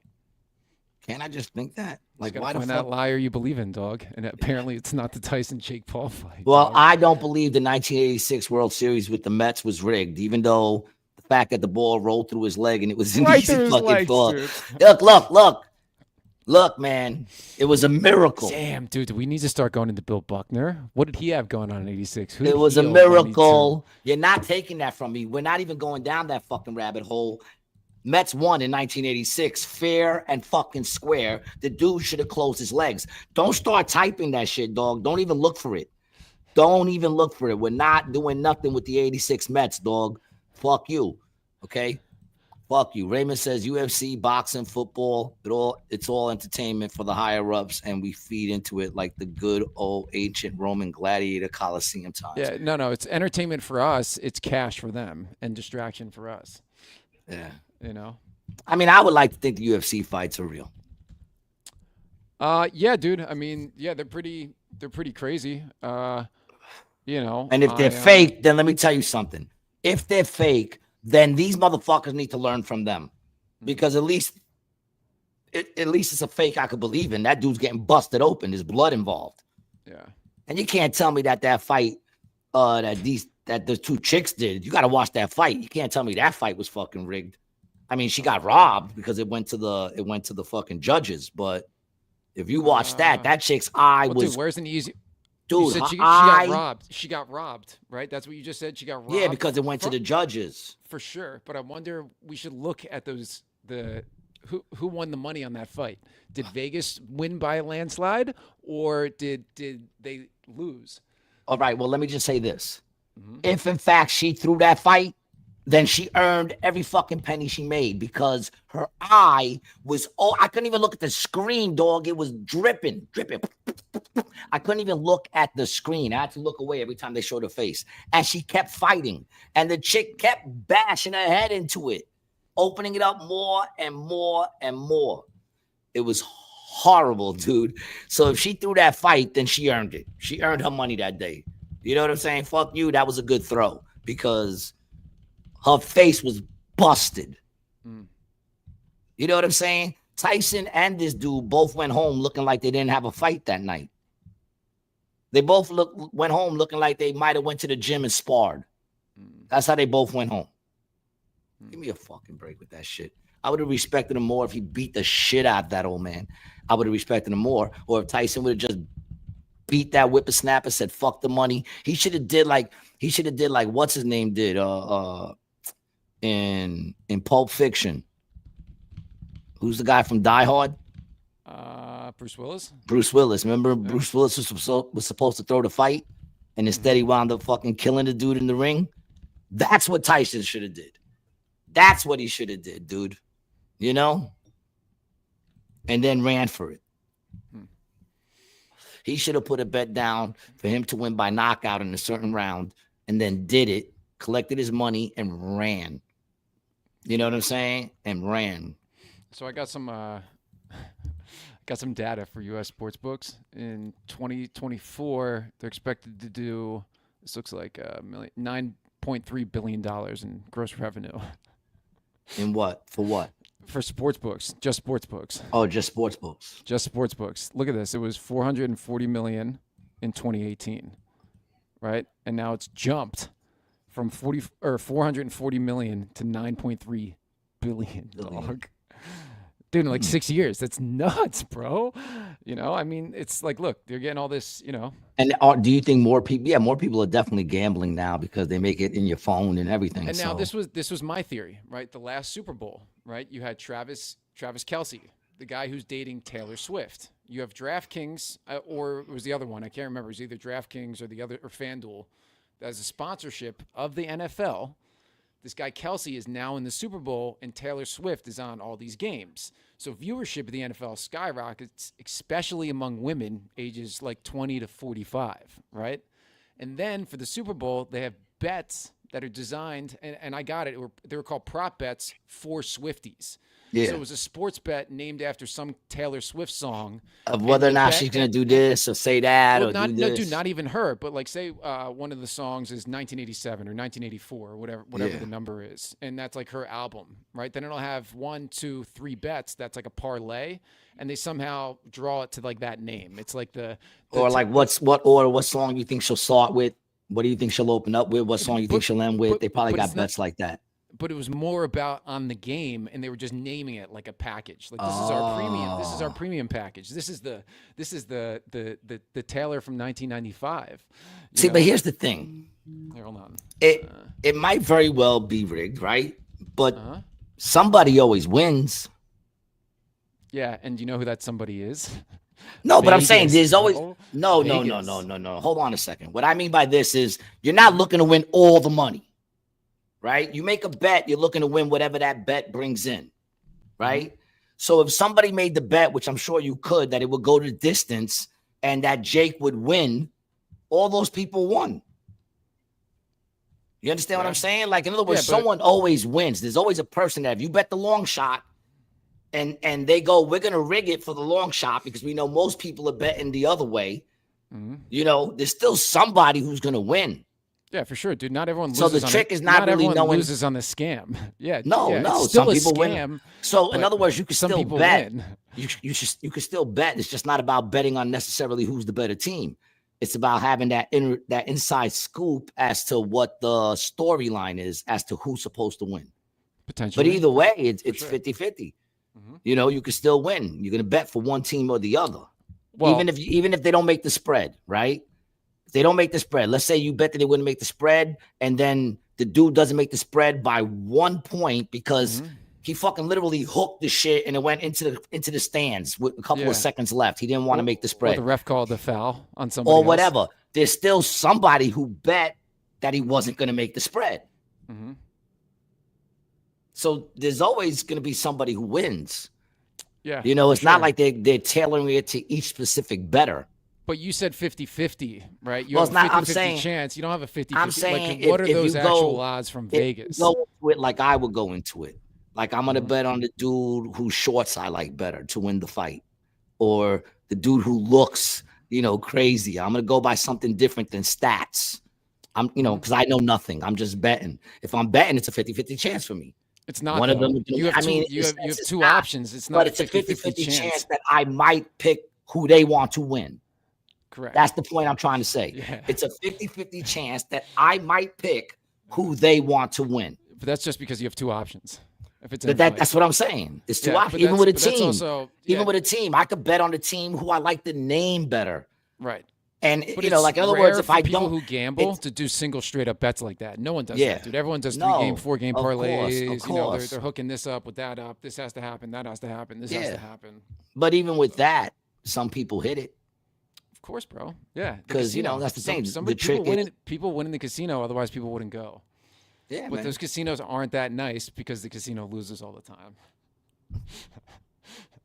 I just think that? Like, why find that liar you believe in, dog? And apparently it's not the Tyson Jake Paul fight. Well, dog. I don't believe the 1986 World Series with the Mets was rigged, even though the fact that the ball rolled through his leg and it was an easy fucking ball. Look, man, it was a miracle. Damn, dude, we need to start going into Bill Buckner. What did he have going on in 86? It was a miracle. You're not taking that from me. We're not even going down that fucking rabbit hole. Mets won in 1986, fair and fucking square. The dude should have closed his legs. Don't start typing that shit, dog. Don't even look for it. Don't even look for it. We're not doing nothing with the 86 Mets, dog. Fuck you, okay? Fuck you. Raymond says UFC, boxing, football, it's all entertainment for the higher-ups, and we feed into it like the good old ancient Roman gladiator Coliseum times. Yeah, no, it's entertainment for us. It's cash for them and distraction for us. Yeah. I mean, I would like to think the UFC fights are real. Yeah, dude. I mean, yeah, they're pretty crazy. And if they're fake, then let me tell you something. If they're fake, then these motherfuckers need to learn from them, because at least it's a fake I could believe in. That dude's getting busted open. There's blood involved. Yeah. And you can't tell me that fight that the 2 chicks did. You got to watch that fight. You can't tell me that fight was fucking rigged. I mean, she got robbed because it went to the fucking judges. But if you watch that chick's eye was. Dude, where's an easy? Dude, you said she got robbed. She got robbed, right? That's what you just said. She got robbed. Yeah, because it went to the judges. For sure. But I wonder, we should look at who won the money on that fight. Did Vegas win by a landslide, or did they lose? All right. Well, let me just say this. Mm-hmm. If in fact she threw that fight, then she earned every fucking penny she made, because her eye was, I couldn't even look at the screen, dog. It was dripping. I couldn't even look at the screen. I had to look away every time they showed her face. And she kept fighting. And the chick kept bashing her head into it, opening it up more and more and more. It was horrible, dude. So if she threw that fight, then she earned it. She earned her money that day. You know what I'm saying? Fuck you. That was a good throw, because her face was busted. You know what I'm saying? Tyson and this dude both went home looking like they didn't have a fight that night. They both went home looking like they might have went to the gym and sparred. That's how they both went home. Give me a fucking break with that shit. I would have respected him more if he beat the shit out of that old man. I would have respected him more. Or if Tyson would have just beat that whippersnapper, said fuck the money. He should have did like what's his name did in Pulp Fiction. Who's the guy from Die Hard? Bruce Willis. Bruce Willis. Remember, yeah. Bruce Willis was supposed to throw the fight, and instead he wound up fucking killing the dude in the ring. That's what Tyson should have did. That's what he should have did, dude. You know? And then ran for it. He should have put a bet down for him to win by knockout in a certain round, and then did it, collected his money, and ran. You know what I'm saying? And ran. So I got some data for U.S. sports books. In 2024, they're expected to do, this looks like $4.3 billion in gross revenue In what? For what? for sports books, just sports books. Oh, just sports books. Just sports books. Look at this. It was 440 million in 2018, right? And now it's jumped from 440 million to 9.3 billion, dog. Dude, in like 6 years. That's nuts, bro. You know, I mean, it's like, look, they're getting all this, you know. And do you think more people? Yeah, more people are definitely gambling now because they make it in your phone and everything. And now this was my theory, right? The last Super Bowl, right? You had Travis Kelce, the guy who's dating Taylor Swift. You have DraftKings, or it was the other one. I can't remember. It was either DraftKings or the other, or FanDuel, as a sponsorship of the NFL. This guy Kelce is now in the Super Bowl, and Taylor Swift is on all these games. So viewership of the NFL skyrockets, especially among women ages like 20 to 45, right? And then for the Super Bowl, they have bets that are designed, and I got it. They were called prop bets for Swifties. Yeah. So it was a sports bet named after some Taylor Swift song. Of whether or not she's going to do this or say that Well, or not, do no, this. dude, not even her. But like, say one of the songs is 1987 or 1984 or whatever Yeah. the number is, and that's like her album, right? Then it'll have 1, 2, 3 bets. That's like a parlay, and they somehow draw it to like that name. It's like Or like what order, what song you think she'll start with? What do you think she'll open up with? What song you think she'll end with? They probably got bets like that. But it was more about on the game, and they were just naming it like a package. Like, this is our premium. This is our premium package. This is the Taylor from 1995. See, but here's the thing. Here, hold on. It might very well be rigged, right? But somebody always wins. Yeah, and you know who that somebody is? No, but I'm saying Vegas, there's always bro. no. Vegas. Hold on a second. What I mean by this is you're not looking to win all the money, right? You make a bet, you're looking to win whatever that bet brings in, right? So if somebody made the bet, which I'm sure you could, that it would go to distance and that Jake would win, all those people won. You understand what I'm saying? Like, in other words, someone always wins. There's always a person that if you bet the long shot, and they go, we're going to rig it for the long shot because we know most people are betting the other way. You know, there's still somebody who's going to win. Yeah, for sure, dude. Not everyone loses. So the trick is not really everyone knowing. loses on the scam. Yeah, No. It's still Some a people scam, win. So in other words, you can some still people bet. win. You can still bet. It's just not about betting on necessarily who's the better team. It's about having that inside scoop as to what the storyline is as to who's supposed to win. Potentially. But either way, it's 50-50. You know, you can still win. You're going to bet for one team or the other. Well, even if they don't make the spread, right? If they don't make the spread, let's say you bet that they wouldn't make the spread, and then the dude doesn't make the spread by 1 point because he fucking literally hooked the shit and it went into the stands with a couple of seconds left. He didn't want to make the spread. Or the ref called the foul on somebody or else. whatever. There's still somebody who bet that he wasn't going to make the spread. So there's always going to be somebody who wins. Yeah. You know, it's not like they're tailoring it to each specific bettor. But you said 50-50, right? You Well, have it's not- a I'm 50-50 saying- chance. You don't have a 50-50. I'm saying like, what are if those you actual go- odds from If Vegas? you go into it like I would go into it. Like I'm going to bet on the dude whose shorts I like better to win the fight. Or the dude who looks, you know, crazy. I'm going to go by something different than stats. I'm, you know, because I know nothing. I'm just betting. If I'm betting, it's a 50-50 chance for me. It's not. One of though. them. You have I two, mean, you have it's two not, options. It's not but a it's a 50-50 chance that I might pick who they want to win. Correct. That's the point I'm trying to say. Yeah. It's a 50-50 chance that I might pick who they want to win. But that's just because you have two options. If it's in But a fight. that's what I'm saying. It's two Yeah, options. but Even with a that's- but that's team. also- Even yeah. with a team, I could bet on the team who I like the name better. Right. And But you know, it's like in other rare words, if for I people don't who gamble it's- to do single straight up bets like that. No one does Yeah. that, dude. Everyone does No, 3-game, 4-game of course, parlays. of You know, course. they're hooking this up with that up. This has to happen. That has to happen. This has Yeah. to happen. But even with that, some people hit it. Of course, bro. Yeah, the 'Cause, you know, casino. that's the thing. Some The people trick is- people win in the casino. Otherwise, people wouldn't go. Yeah, But man. those casinos aren't that nice because the casino loses all the time.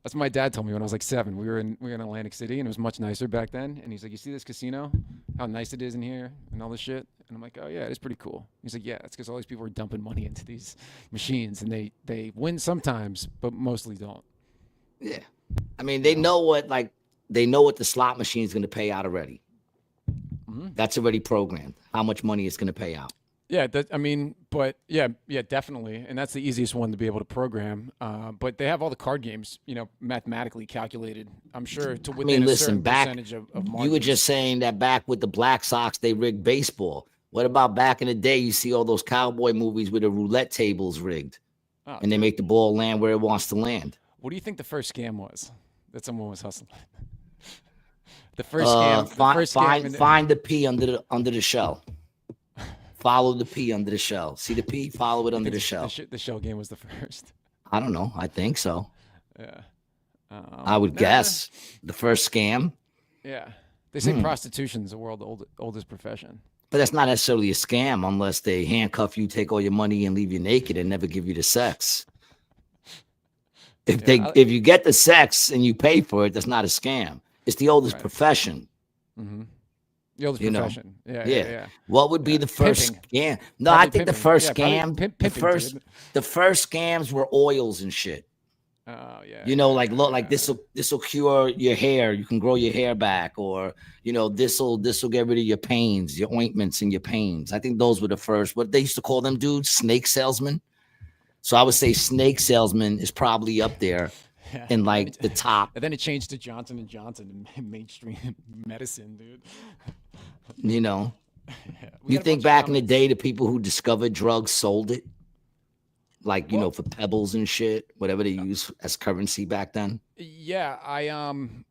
That's what my dad told me when I was like 7. We were in Atlantic City, and it was much nicer back then. And he's like, "You see this casino? How nice it is in here, and all this shit." And I'm like, "Oh yeah, it's pretty cool." He's like, "Yeah, it's because all these people are dumping money into these machines, and they win sometimes, but mostly don't." Yeah. I mean, they know what the slot machine is going to pay out already. That's already programmed. How much money it's going to pay out. Yeah, I mean, but yeah, definitely, and that's the easiest one to be able to program. But they have all the card games, mathematically calculated. I'm sure to I within mean, a listen, certain back percentage of you were just margins. saying that back with the Black Sox, they rigged baseball. What about back in the day? You see all those cowboy movies with the roulette tables rigged, Oh, and they dude, make the ball land where it wants to land. what do you think the first scam was that someone was hustling? The first scam, Find the P under the shell. Follow the P under the shell. See the P? Follow it you under think the shell. the shell game was the first? I don't know. I think so. Yeah. I would guess the first scam. Yeah. They say prostitution's the world's oldest profession. But that's not necessarily a scam unless they handcuff you, take all your money, and leave you naked and never give you the sex. If you get the sex and you pay for it, that's not a scam. It's the oldest profession. Mm-hmm. The oldest profession. Yeah. What would be the first scam? No, Probably I think the pimping. first Yeah, scam, pimping, the first scams were oils and shit. Oh yeah. Look, this'll cure your hair. You can grow your hair back, or this'll get rid of your pains, your ointments and your pains. I think those were the first. What they used to call them dudes, snake salesmen. So I would say snake salesman is probably up there in like the top. And then it changed to Johnson and Johnson in mainstream medicine, dude. You think back in the day, the people who discovered drugs sold it, like for pebbles and shit, whatever they use as currency back then. Yeah,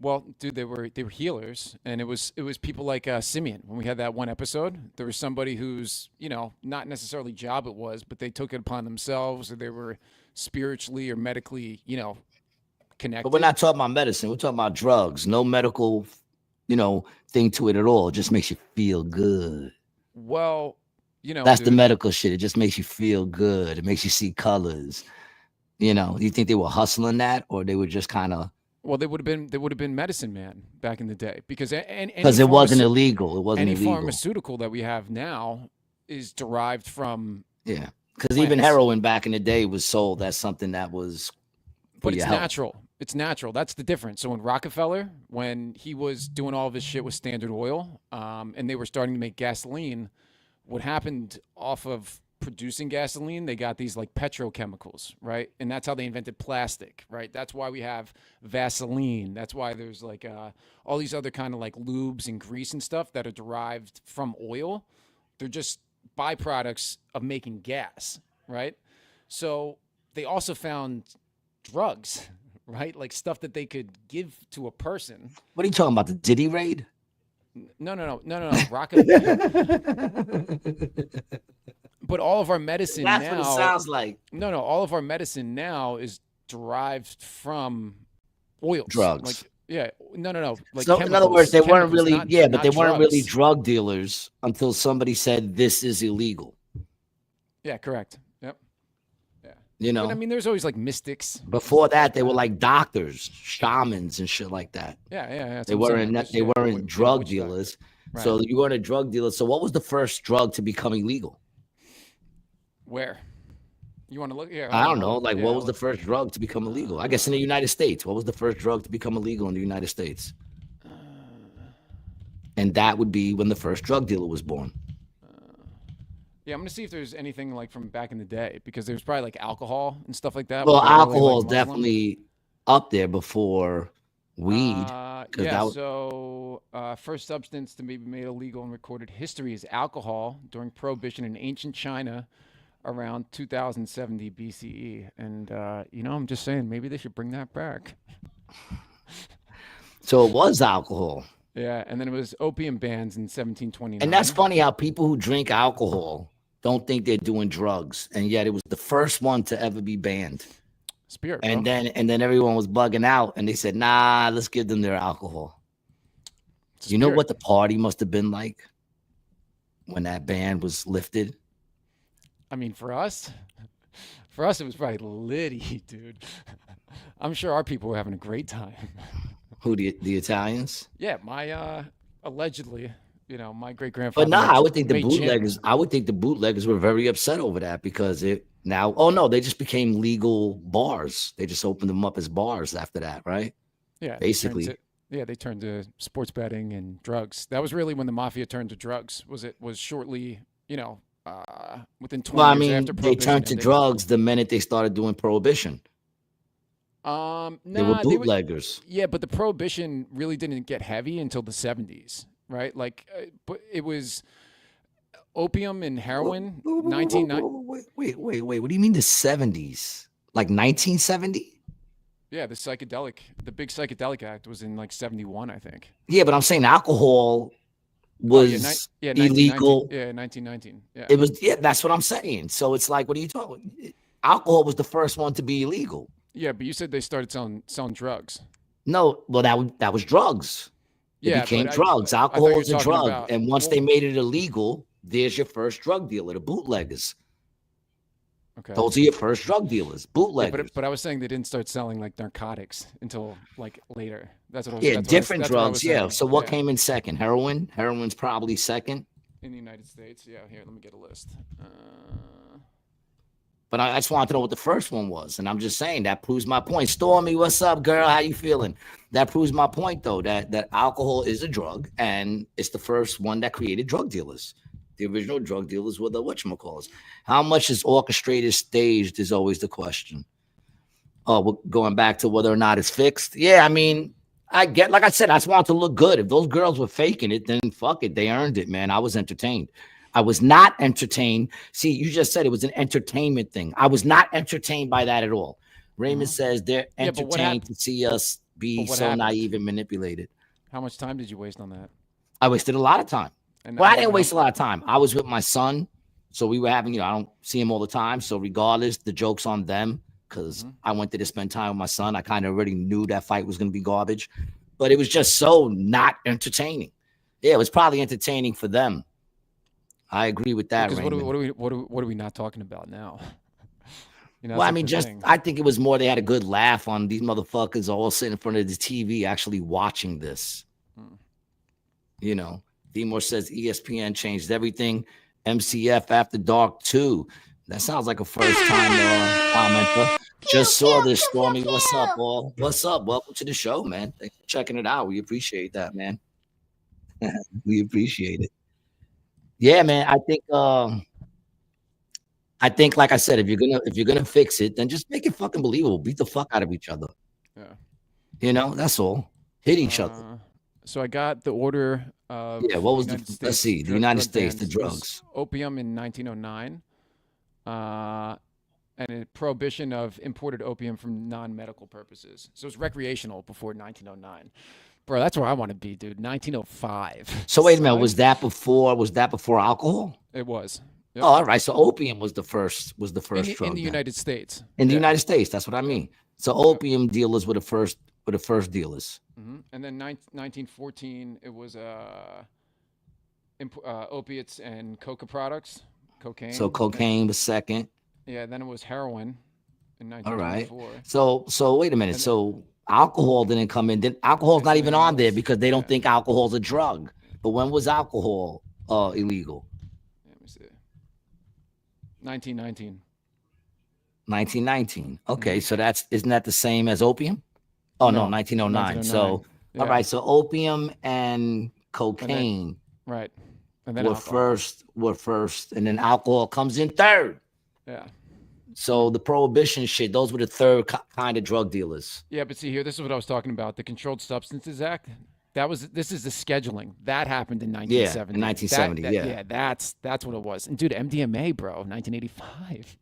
well, dude, they were healers, and it was people like Simeon. When we had that one episode, there was somebody who's not necessarily job it was, but they took it upon themselves, or they were spiritually or medically connected. But we're not talking about medicine. We're talking about drugs. No medical, thing to it at all. It just makes you feel good. Well, that's the medical shit. It just makes you feel good. It makes you see colors. You think they were hustling that, or they were just kind of? Well, they would have been medicine man back in the day, because it wasn't illegal. It wasn't illegal. Any pharmaceutical that we have now is derived from because even heroin back in the day was sold as something that was. But it's natural. It's natural. That's the difference. So when Rockefeller, when he was doing all of his shit with Standard Oil, and they were starting to make gasoline, what happened off of producing gasoline, they got these like petrochemicals, right? And that's how they invented plastic, right? That's why we have Vaseline. That's why there's like all these other kind of like lubes and grease and stuff that are derived from oil. They're just byproducts of making gas, right? So they also found drugs, right? Like stuff that they could give to a person. What are you talking about? The Diddy raid? No. Rockefeller. But all of our medicine That's now. What it sounds like. No. All of our medicine now is derived from oils. Drugs. No. Like so in other words, they weren't really but they weren't really drugs. drug dealers until somebody said this is illegal. Yeah, correct. Yep. But I mean, there's always like mystics. Before that, they were like doctors, shamans, and shit like that. Yeah. They weren't drug dealers. Right. So you weren't a drug dealer. So what was the first drug to become illegal? Where? You want to look here? I don't know. Like, what was the first drug to become illegal? I guess in the United States. What was the first drug to become illegal in the United States? And that would be when the first drug dealer was born. Yeah, I'm gonna see if there's anything like from back in the day, because there's probably like alcohol and stuff like that. Well, alcohol is definitely up there before weed. So first substance to be made illegal in recorded history is alcohol during Prohibition in ancient China around 2070 BCE. And I'm just saying, maybe they should bring that back. So it was alcohol. Yeah, and then it was opium bans in 1729. And that's funny how people who drink alcohol don't think they're doing drugs, and yet it was the first one to ever be banned. Spirit. And then everyone was bugging out, and they said, "Nah, let's give them their alcohol." You know what the party must have been like when that ban was lifted? I mean, for us, it was probably litty, dude. I'm sure our people were having a great time. Who, the Italians? Yeah, my allegedly. My great grandfather. But I would think the bootleggers. I would think the bootleggers were very upset over that, because they just became legal bars. They just opened them up as bars after that, right? Yeah, basically. They turned to sports betting and drugs. That was really when the mafia turned to drugs. Was shortly, within 20 Well, I years mean, after they Prohibition turned to ended. drugs the minute they started doing Prohibition. They were Nah, bootleggers. yeah, but the Prohibition really didn't get heavy until the 70s, right? Like, but it was opium and heroin. 1990. Wait. What do you mean the 70s? Like 1970? Yeah, the big psychedelic act was in like 71, I think. Yeah, but I'm saying alcohol was yeah, illegal. 1919. Yeah, 1919. Yeah. It was, yeah, that's what I'm saying. So it's like, what are you talking? Alcohol was the first one to be illegal. Yeah, but you said they started selling drugs. No, well, that was drugs. It Yeah, became but drugs. I thought Alcohol you were is a talking drug. about- And once well- they made it illegal, there's your first drug dealer, the bootleggers. Okay. Those are your first drug dealers, Yeah, bootleggers. but I was saying they didn't start selling like narcotics until like later. That's what I was. Yeah, that's different that's what I drugs. was Yeah. saying. So what Yeah. came in second? Heroin. Heroin's probably second. in the United States? Yeah, here, let me get a list. But I just wanted to know what the first one was, and I'm just saying that proves my point. Stormy, what's up, girl? How you feeling? That proves my point, though. That alcohol is a drug, and it's the first one that created drug dealers. The original drug dealers were the whatchamacallits. How much is orchestrated, staged is always the question. Oh, we're going back to whether or not it's fixed. Yeah, I mean, I get, like I said, I just want it to look good. If those girls were faking it, then fuck it. They earned it, man. I was entertained. I was not entertained. See, you just said it was an entertainment thing. I was not entertained by that at all. Raymond says they're Yeah, but what entertained to see us be what so happened? naive and manipulated. How much time did you waste on that? I wasted a lot of time. And Well, I didn't waste a lot of time. I was with my son. So we were having, I don't see him all the time. So regardless, the joke's on them because I went there to spend time with my son. I kind of already knew that fight was going to be garbage, but it was just so not entertaining. Yeah, it was probably entertaining for them. I agree with that. Because Raymond. what are we not talking about now? Well, I mean, I think it was more they had a good laugh on these motherfuckers all sitting in front of the TV actually watching this. Demore says ESPN changed everything. MCF After Dark 2. That sounds like a first time commenter. Just saw this, Stormy. What's up, all? What's up? Welcome to the show, man. Thanks for checking it out. We appreciate that, man. We appreciate it. Yeah, man. I think, like I said, if you're gonna fix it, then just make it fucking believable. Beat the fuck out of each other. Yeah. That's all. Hit each other. So I got the order of What was United let's States see, the drug United States, the bans was drugs. opium in 1909, and a prohibition of imported opium from non-medical purposes. So it's recreational before 1909. Bro, that's where I want to be, dude. 1905. So wait a minute, was that before alcohol? It was. Yep. Oh, all right. So opium was the first in drug the then. United States. In the United States, that's what I mean. So opium dealers were the first dealers. And then 1914, it was opiates and coca products, cocaine. So cocaine was second. Yeah, then it was heroin in All right. 1924. So wait a minute. So alcohol didn't come in. Alcohol's not even on there because they don't think alcohol's a drug. But when was alcohol illegal? Let me see. 1919. 1919. Okay, so isn't that the same as opium? Oh no, 1909. So all right, so opium and cocaine right. And then were first, and then alcohol comes in third. Yeah. So the prohibition shit, those were the third kind of drug dealers. Yeah, but see here, this is what I was talking about. The Controlled Substances Act. This is the scheduling. That happened in 1970. In 1970, Yeah, that's what it was. And dude, MDMA, bro, 1985.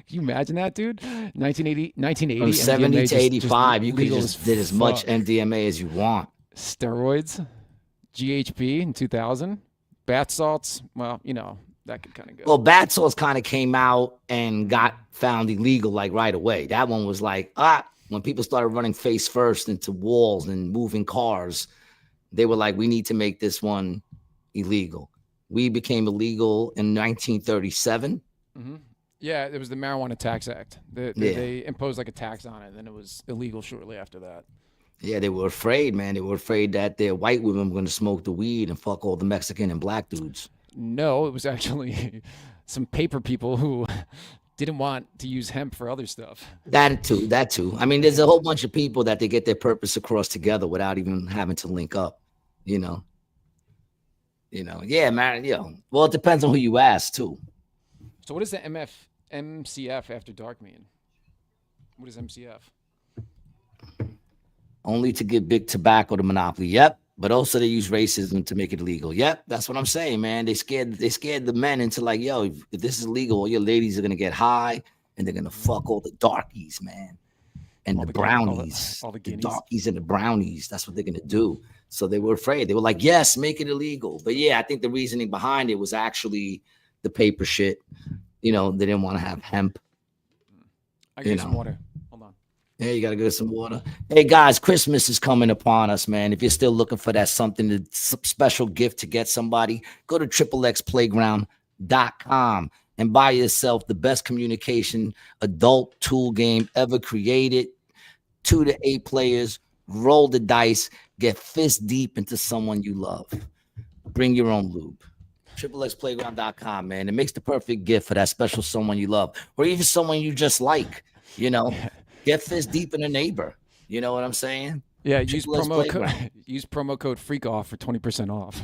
Can you imagine that, dude? 1980. From 70 MDMA to 85, you could legal just did as much MDMA as you want. Steroids, GHB in 2000, bath salts. Well, that could kind of go. Well, bath salts kind of came out and got found illegal like right away. That one was like, when people started running face first into walls and moving cars, they were like, we need to make this one illegal. Weed became illegal in 1937. Yeah, it was the Marijuana Tax Act. They imposed like a tax on it, and then it was illegal shortly after that. Yeah, they were afraid, man. They were afraid that their white women were going to smoke the weed and fuck all the Mexican and black dudes. No, it was actually some paper people who didn't want to use hemp for other stuff. That too. I mean, there's a whole bunch of people that they get their purpose across together without even having to link up, Yeah, man. Well, it depends on who you ask too. So what does the MCF after dark mean? What is MCF? Only to give big tobacco the monopoly. Yep. But also they use racism to make it illegal. Yep, that's what I'm saying, man. They scared the men into like, yo, if this is legal, all your ladies are gonna get high and they're gonna fuck all the darkies, man. And All the the guin- all the- brownies, all the the guineas. darkies and the brownies. That's what they're gonna do. So they were afraid. They were like, yes, make it illegal. But yeah, I think the reasoning behind it was actually the paper shit. You know, they didn't want to have hemp. I You get some know. water. Hold on. Hey, you gotta get some water. Hey guys, Christmas is coming upon us, man. If you're still looking for that special gift to get somebody, go to XXXplayground.com and buy yourself the best communication adult tool game ever created. 2 to 8 players, roll the dice, get fist deep into someone you love. Bring your own lube. XXXplayground.com, man. It makes the perfect gift for that special someone you love, or even someone you just like. You know, get fist deep in a neighbor. You know what I'm saying? Yeah, use XXX promo code Playground. use promo code FREAKOFF for 20% off.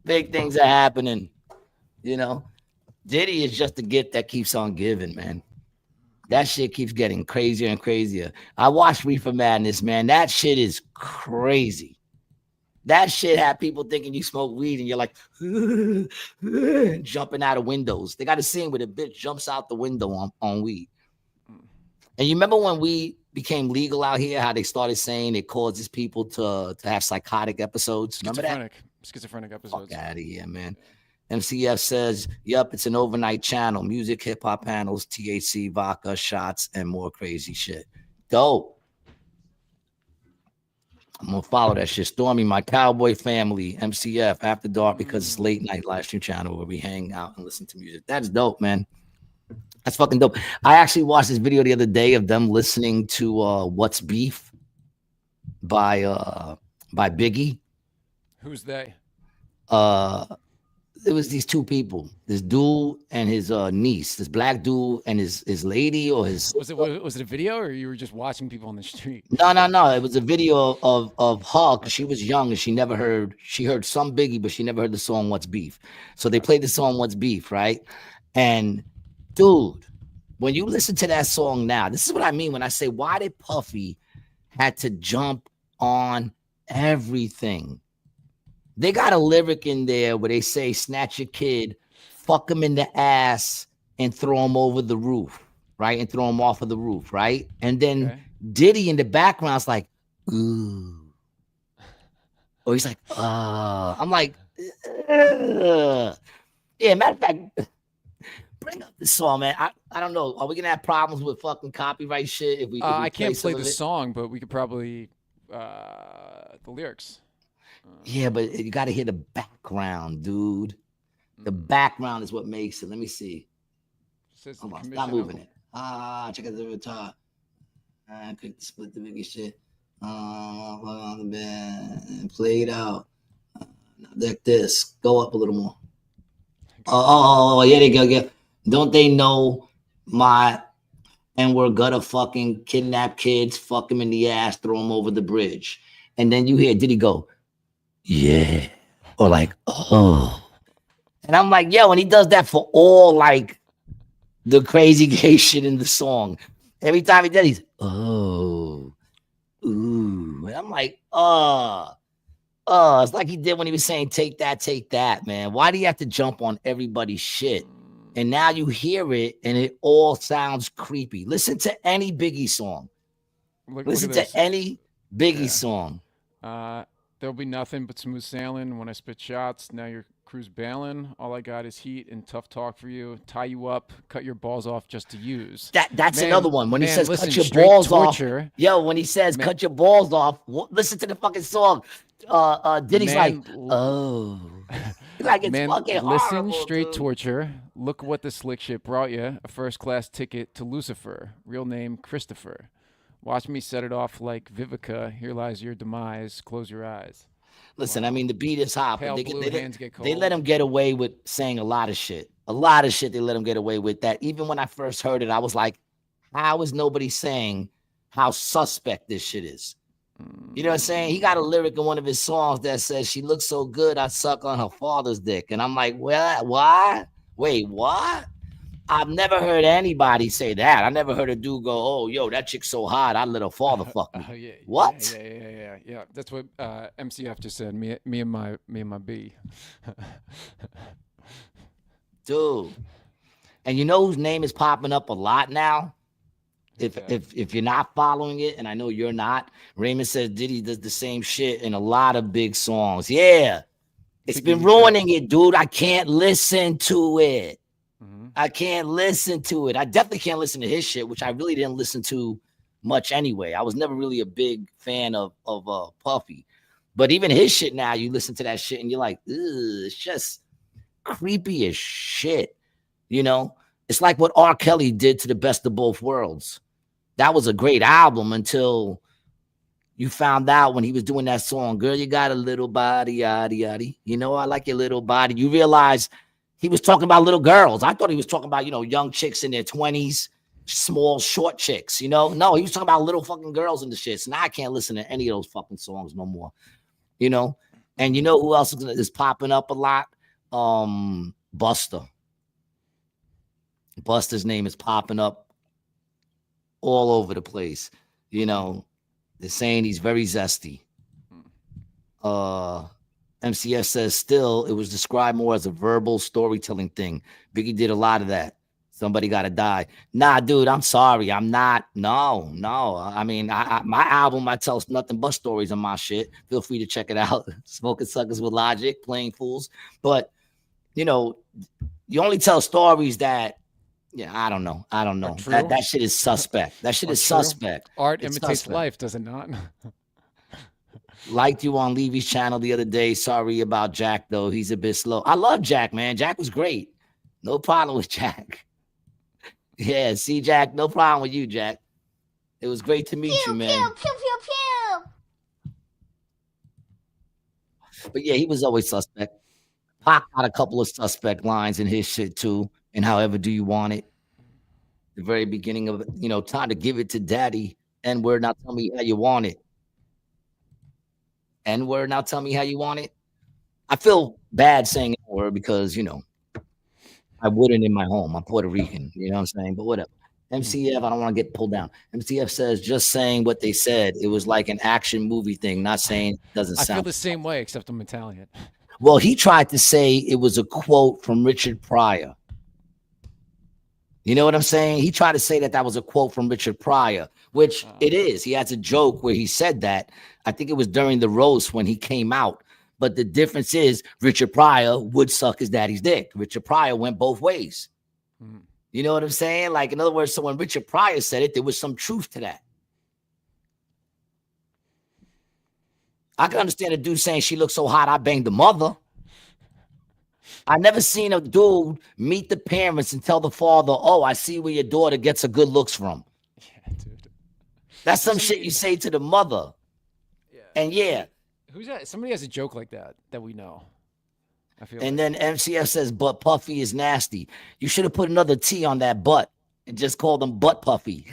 Big things are happening. You know, Diddy is just a gift that keeps on giving, man. That shit keeps getting crazier and crazier. I watched Reefer Madness, man. That shit is crazy. That shit had people thinking you smoke weed and you're like jumping out of windows. They got a scene where the bitch jumps out the window on weed. And you remember when weed became legal out here, how they started saying it causes people to have psychotic episodes? Remember that? Schizophrenic episodes. Fuck out of here, man. MCF says, yup, it's an overnight channel. Music, hip-hop panels, THC, vodka, shots, and more crazy shit. Dope. I'm going to follow that shit. Stormy, my cowboy family, MCF, After Dark, because it's late night live stream channel where we hang out and listen to music. That's dope, man. That's fucking dope. I actually watched this video the other day of them listening to What's Beef by Biggie. Who's they? It was these two people, this dude and his niece, this black dude and his lady or his. Was it a video or you were just watching people on the street? No. It was a video of her because she was young and she heard some Biggie, but she never heard the song What's Beef. So they played the song What's Beef, right? And dude, when you listen to that song now, this is what I mean when I say why did Puffy had to jump on everything. They got a lyric in there where they say, snatch your kid, fuck him in the ass, and throw him over the roof, right? And throw him off of the roof, right? And then Diddy in the background's like, ooh. Or he's like, I'm like, ugh. Yeah, matter of fact, bring up the song, man. I don't know. Are we going to have problems with fucking copyright shit if we I can't play some the of it? song, but we could probably the lyrics. Yeah, but you got to hear the background, dude. The background is what makes it. Let me see. Says Hold the on, commission stop of- moving it. Check out the top. I could split the biggest shit. On the bed. Play it out. Like this. Go up a little more. Oh, yeah, they go. Yeah. Don't they know my and we're gonna fucking kidnap kids, fuck them in the ass, throw them over the bridge. And then you hear Diddy go, yeah. Or like, oh. And I'm like, yo, and he does that for all like the crazy gay shit in the song. Every time he does, he's, oh, ooh. And I'm like, it's like he did when he was saying, take that, man. Why do you have to jump on everybody's shit? And now you hear it and it all sounds creepy. Listen to any Biggie song. Listen to any Biggie song. There'll be nothing but smooth sailing when I spit shots. Now your crew's bailing. All I got is heat and tough talk for you. Tie you up, cut your balls off just to use. That's another one. When he says listen, cut your straight balls torture. off. Yo, when he says cut your balls off, listen to the fucking song. Diddy's like, oh. Like it's fucking listen, horrible, straight dude. torture. Look what the slick shit brought you. A first-class ticket to Lucifer. Real name, Christopher. Watch me set it off like Vivica. Here lies your demise. Close your eyes. Listen, I mean, the beat is hot, but they let him get away with saying a lot of shit. A lot of shit they let him get away with that. Even when I first heard it, I was like, how is nobody saying how suspect this shit is? You know what I'm saying? He got a lyric in one of his songs that says, "She looks so good, I suck on her father's dick." And I'm like, what? Wait, what? I've never heard anybody say that. I never heard a dude go, "Oh, yo, that chick's so hot, I let her father fuck me." Yeah, What? yeah. That's what MCF just said. Me and my B. Dude. And you know whose name is popping up a lot now? If you're not following it, and I know you're not, Raymond says Diddy does the same shit in a lot of big songs. Yeah. It's been ruining it, dude. I can't listen to it. I can't listen to it. I definitely can't listen to his shit, which I really didn't listen to much anyway. I was never really a big fan of Puffy. But even his shit now, you listen to that shit and you're like, it's just creepy as shit. You know? It's like what R. Kelly did to The Best of Both Worlds. That was a great album until you found out when he was doing that song, "Girl, you got a little body, yaddy, yaddy. You know, I like your little body." You realize he was talking about little girls. I thought he was talking about, young chicks in their 20s, small, short chicks, No, he was talking about little fucking girls and the shit. So now I can't listen to any of those fucking songs no more, And you know who else is popping up a lot? Busta. Busta's name is popping up all over the place. They're saying he's very zesty. MCF says still it was described more as a verbal storytelling thing. Biggie did a lot of that. Somebody got to die. Nah, dude, I'm sorry. I'm not. No. I mean, my album, I tell nothing but stories on my shit. Feel free to check it out. Smoking Suckers with Logic, Playing Fools. But, you only tell stories that, I don't know. That shit is suspect. That shit is suspect. Art imitates life, does it not? Liked you on Levy's channel the other day. Sorry about Jack, though. He's a bit slow. I love Jack, man. Jack was great. No problem with Jack. Yeah, see, Jack, no problem with you, Jack. It was great to meet you, man. Pew, pew, pew, pew. But yeah, he was always suspect. Pac got a couple of suspect lines in his shit, too. And however do you want it? The very beginning of it, time to give it to daddy. N-word, now tell me how you want it. N-word, now tell me how you want it. I feel bad saying N-word because, I wouldn't in my home. I'm Puerto Rican, you know what I'm saying? But whatever. MCF, I don't want to get pulled down. MCF says just saying what they said. It was like an action movie thing, not saying it doesn't sound. I feel the same way, except I'm Italian. Well, he tried to say it was a quote from Richard Pryor. You know what I'm saying? He tried to say that was a quote from Richard Pryor, which it is. He has a joke where he said that. I think it was during the roast when he came out. But the difference is Richard Pryor would suck his daddy's dick. Richard Pryor went both ways. You know what I'm saying? Like, in other words, so when Richard Pryor said it, there was some truth to that. I can understand a dude saying she looks so hot, I banged the mother. I never seen a dude meet the parents and tell the father, "Oh, I see where your daughter gets her good looks from." Yeah, dude. That's some shit you say to the mother. Yeah. And yeah. Who's that? Somebody has a joke like that we know. I feel. And then MCF says, "But Puffy is nasty." You should have put another T on that butt and just called him Butt Puffy.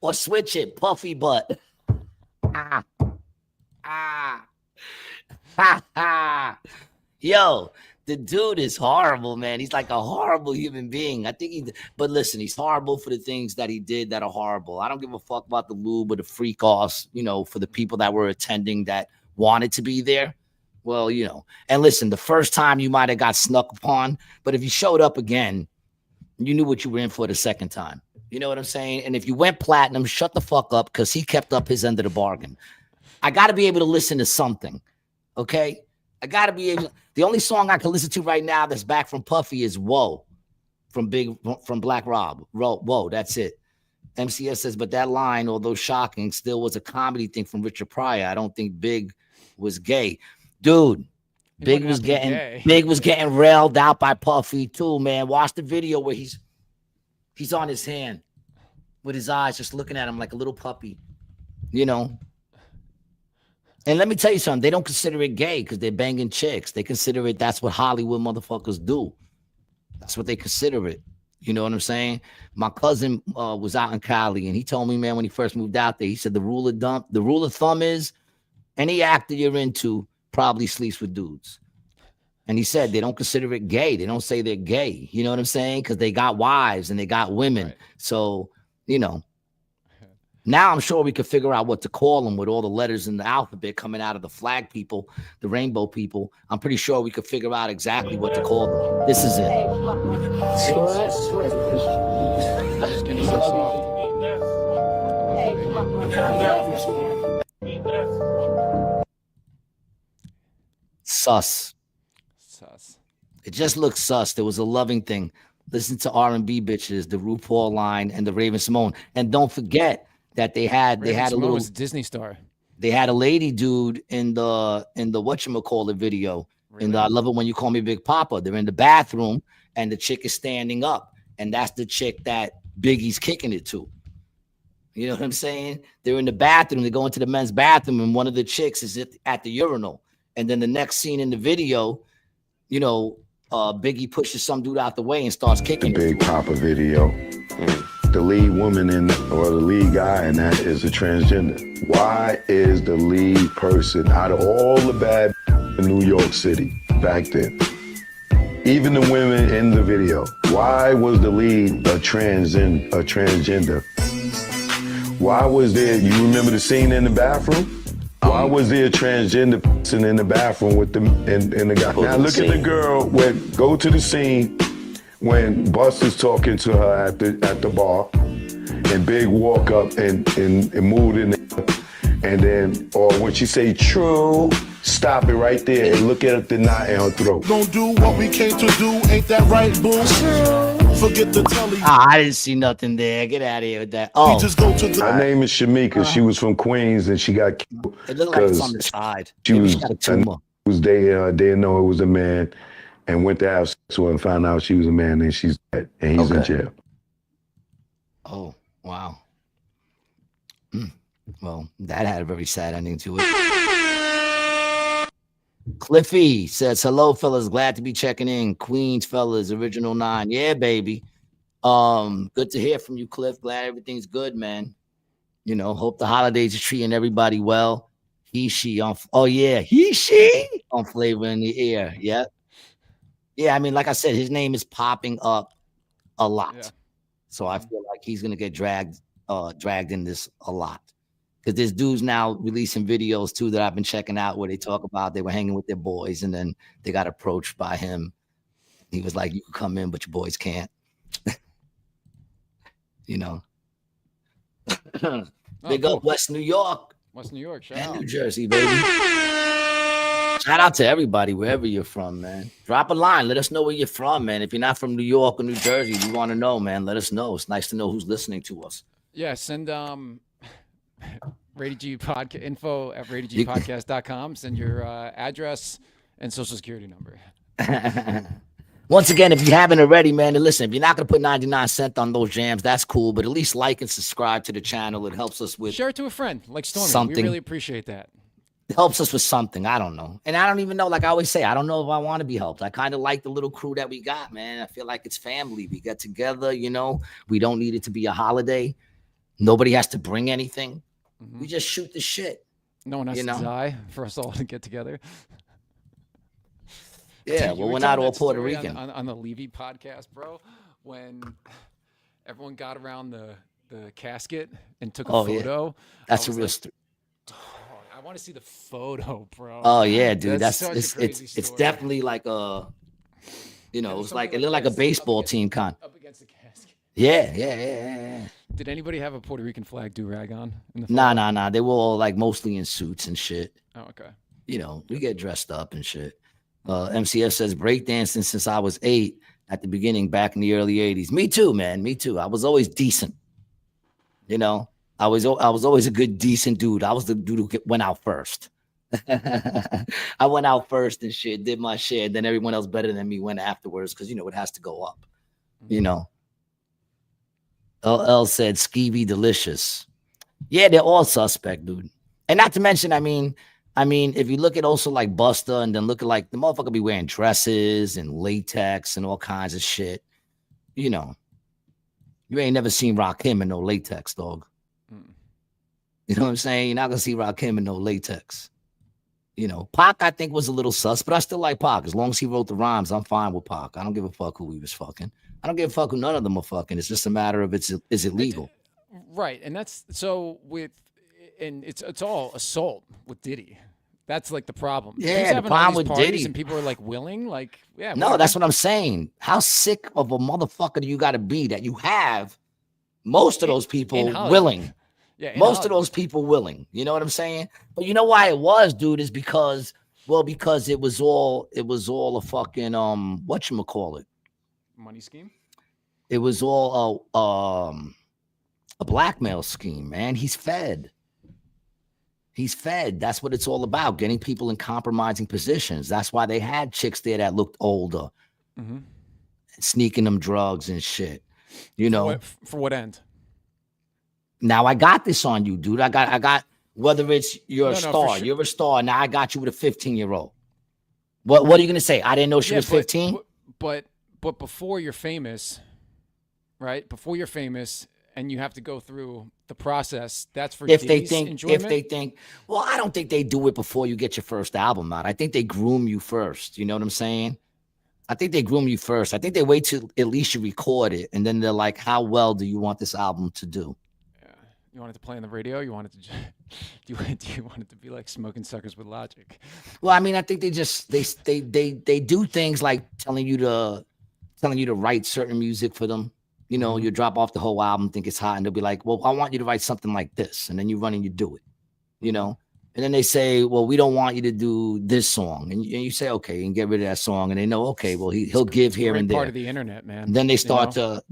Or switch it, Puffy Butt. Yo, the dude is horrible, man. He's like a horrible human being. I think but listen, he's horrible for the things that he did that are horrible. I don't give a fuck about the lube or the freak offs, for the people that were attending that wanted to be there. Well, and listen, the first time you might have got snuck upon, but if you showed up again, you knew what you were in for the second time. You know what I'm saying? And if you went platinum, shut the fuck up because he kept up his end of the bargain. I got to be able to listen to something, okay? I got to be able. The only song I can listen to right now that's back from Puffy is "Whoa" from Black Rob. Whoa, that's it. MCS says, but that line, although shocking, still was a comedy thing from Richard Pryor. I don't think Big was gay. Dude, Big was getting railed out by Puffy too, man. Watch the video where he's on his hand with his eyes just looking at him like a little puppy, And let me tell you something. They don't consider it gay because they're banging chicks. They consider it that's what Hollywood motherfuckers do. That's what they consider it. You know what I'm saying? My cousin was out in Cali, and he told me, man, when he first moved out there, he said the rule of thumb is any actor you're into probably sleeps with dudes. And he said they don't consider it gay. They don't say they're gay. You know what I'm saying? Because they got wives and they got women. Right. So, you know, now I'm sure we could figure out what to call them with all the letters in the alphabet coming out of the flag people, the rainbow people. I'm pretty sure we could figure out exactly what to call them. This is it. Skinny so soft. Sus. It just looks sus. There was a loving thing. Listen to R&B bitches, the RuPaul line, and the Raven Simone. And don't forget that they had a little was a Disney star. They had a lady dude in the whatchamacallit video. Really? In the I Love It When You Call Me Big Papa. They're in the bathroom and the chick is standing up. And that's the chick that Biggie's kicking it to. You know what I'm saying? They're in the bathroom. They go into the men's bathroom and one of the chicks is at the urinal. And then the next scene in the video, you know, Biggie pushes some dude out the way and starts kicking the Big Papa video. The lead woman or the lead guy in that is a transgender. Why is the lead person out of all the bad in New York City back then, even the women in the video, why was the lead a transgender? Why was there, you remember the scene in the bathroom? Why was there a transgender person in the bathroom with the and the guy? Now look at the girl go to the scene when Buster's talking to her at the bar, and Big walk up and move in there, and then or when she say true, stop it right there and look at the knot in her throat. Don't do what we came to do, ain't that right, boo? Forget the telly. I didn't see nothing there. Get out of here with that. Oh, We just go to the. Her name is Shamika. She was from Queens and she got killed. it looked like it's on the side. She Maybe was, she got a tumor. was dating her, didn't know it was a man, and went to have sex with her and found out she was a man, and she's dead, and he's in jail. Oh, wow. Well, that had a very sad ending to it. Cliffy says, hello, fellas. Glad to be checking in. Queens, fellas, original 9. Yeah, baby. Good to hear from you, Cliff. Glad everything's good, man. You know, hope the holidays are treating everybody well. She on Flavor in the Air. Yeah. Yeah, I mean, like I said, his name is popping up a lot. Yeah. So I feel like he's gonna get dragged in this a lot. Because there's dudes now releasing videos too that I've been checking out where they talk about they were hanging with their boys and then they got approached by him. He was like, you can come in, but your boys can't. You know. Big up West New York. West New York, shout And out. New Jersey, baby. Shout out to everybody, wherever you're from, man. Drop a line. Let us know where you're from, man. If you're not from New York or New Jersey, we want to know, man. Let us know. It's nice to know who's listening to us. Yeah, send Rated G podcast info at ratedgpodcast.com. Send your address and social security number. Once again, if you haven't already, man, and listen, if you're not going to put 99 cents on those jams, that's cool. But at least like and subscribe to the channel. It helps us with Share it to a friend like Stormy. something. We really appreciate that. It helps us with something. I don't know. And I don't even know, like I always say, I don't know if I want to be helped. I kind of like the little crew that we got, man. I feel like it's family. We get together, you know. We don't need it to be a holiday. Nobody has to bring anything. Mm-hmm. We just shoot the shit. No one has You to know? die for us all to get together. Yeah, You well, were we're telling not all that Puerto story Rican. on the Levy podcast, bro, when everyone got around the casket and took a photo. That's a I was real like, story. I want to see the photo, bro. Oh yeah, dude. That's That's such a crazy it's story. definitely like a, you know, it's like it something looked like a this, baseball team con. up against the casket. Yeah. Did anybody have a Puerto Rican flag do-rag on? In the Nah. They were all like mostly in suits and shit. Oh, okay. You know, we get dressed up and shit. MCF says breakdancing since I was 8 at the beginning back in the early 80s. Me too, man. Me too. I was always decent. You know, I was always a good, decent dude. I was the dude who went out first. I went out first and shit, did my shit. Then everyone else better than me went afterwards because, you know, it has to go up. You know. LL said skeevy delicious. Yeah, they're all suspect, dude. And not to mention, I mean, if you look at also like Busta and then look at like the motherfucker be wearing dresses and latex and all kinds of shit, you know, You ain't never seen Rakim in no latex, dog. You know what I'm saying? You're not gonna see Rakim in no latex. You know, Pac, I think, was a little sus, but I still like Pac. As long as he wrote the rhymes, I'm fine with Pac. I don't give a fuck who he was fucking. I don't give a fuck who none of them are fucking. It's just a matter of is it legal? Right, and that's so and it's all assault with Diddy. That's like the problem. Yeah, He's the having all problem these with parties Diddy. and people are like willing, like, yeah. No, whatever. that's what I'm saying. How sick of a motherfucker do you got to be that you have most of those people willing? Yeah, most of those people willing. You know what I'm saying? But you know why it was, dude, is because it was all a fucking whatchamacallit. Money scheme? It was all a blackmail scheme, man. He's fed. That's what it's all about, getting people in compromising positions. That's why they had chicks there that looked older, sneaking them drugs and shit. You know, for what end? Now I got this on you, dude. I got whether it's you're a star, sure. you're a star. Now I got you with a 15-year-old. What are you gonna say? I didn't know she was 15. But before you're famous, right? Before you're famous, and you have to go through the process. That's for if Diddy's they think. Well, I don't think they do it before you get your first album out. I think they groom you first. You know what I'm saying? I think they groom you first. I think they wait till at least you record it, and then they're like, "How well do you want this album to do?" You want it to play on the radio? You want it to? Do you want it to be like Smoking Suckers with Logic? Well, I mean, I think they do things like telling you to write certain music for them. You know, you drop off the whole album, think it's hot, and they'll be like, "Well, I want you to write something like this," and then you run and you do it. You know, and then they say, "Well, we don't want you to do this song," and you say, "Okay," and get rid of that song, and they know, okay, well, he'll give here and there. Part of the internet, man. Then they start to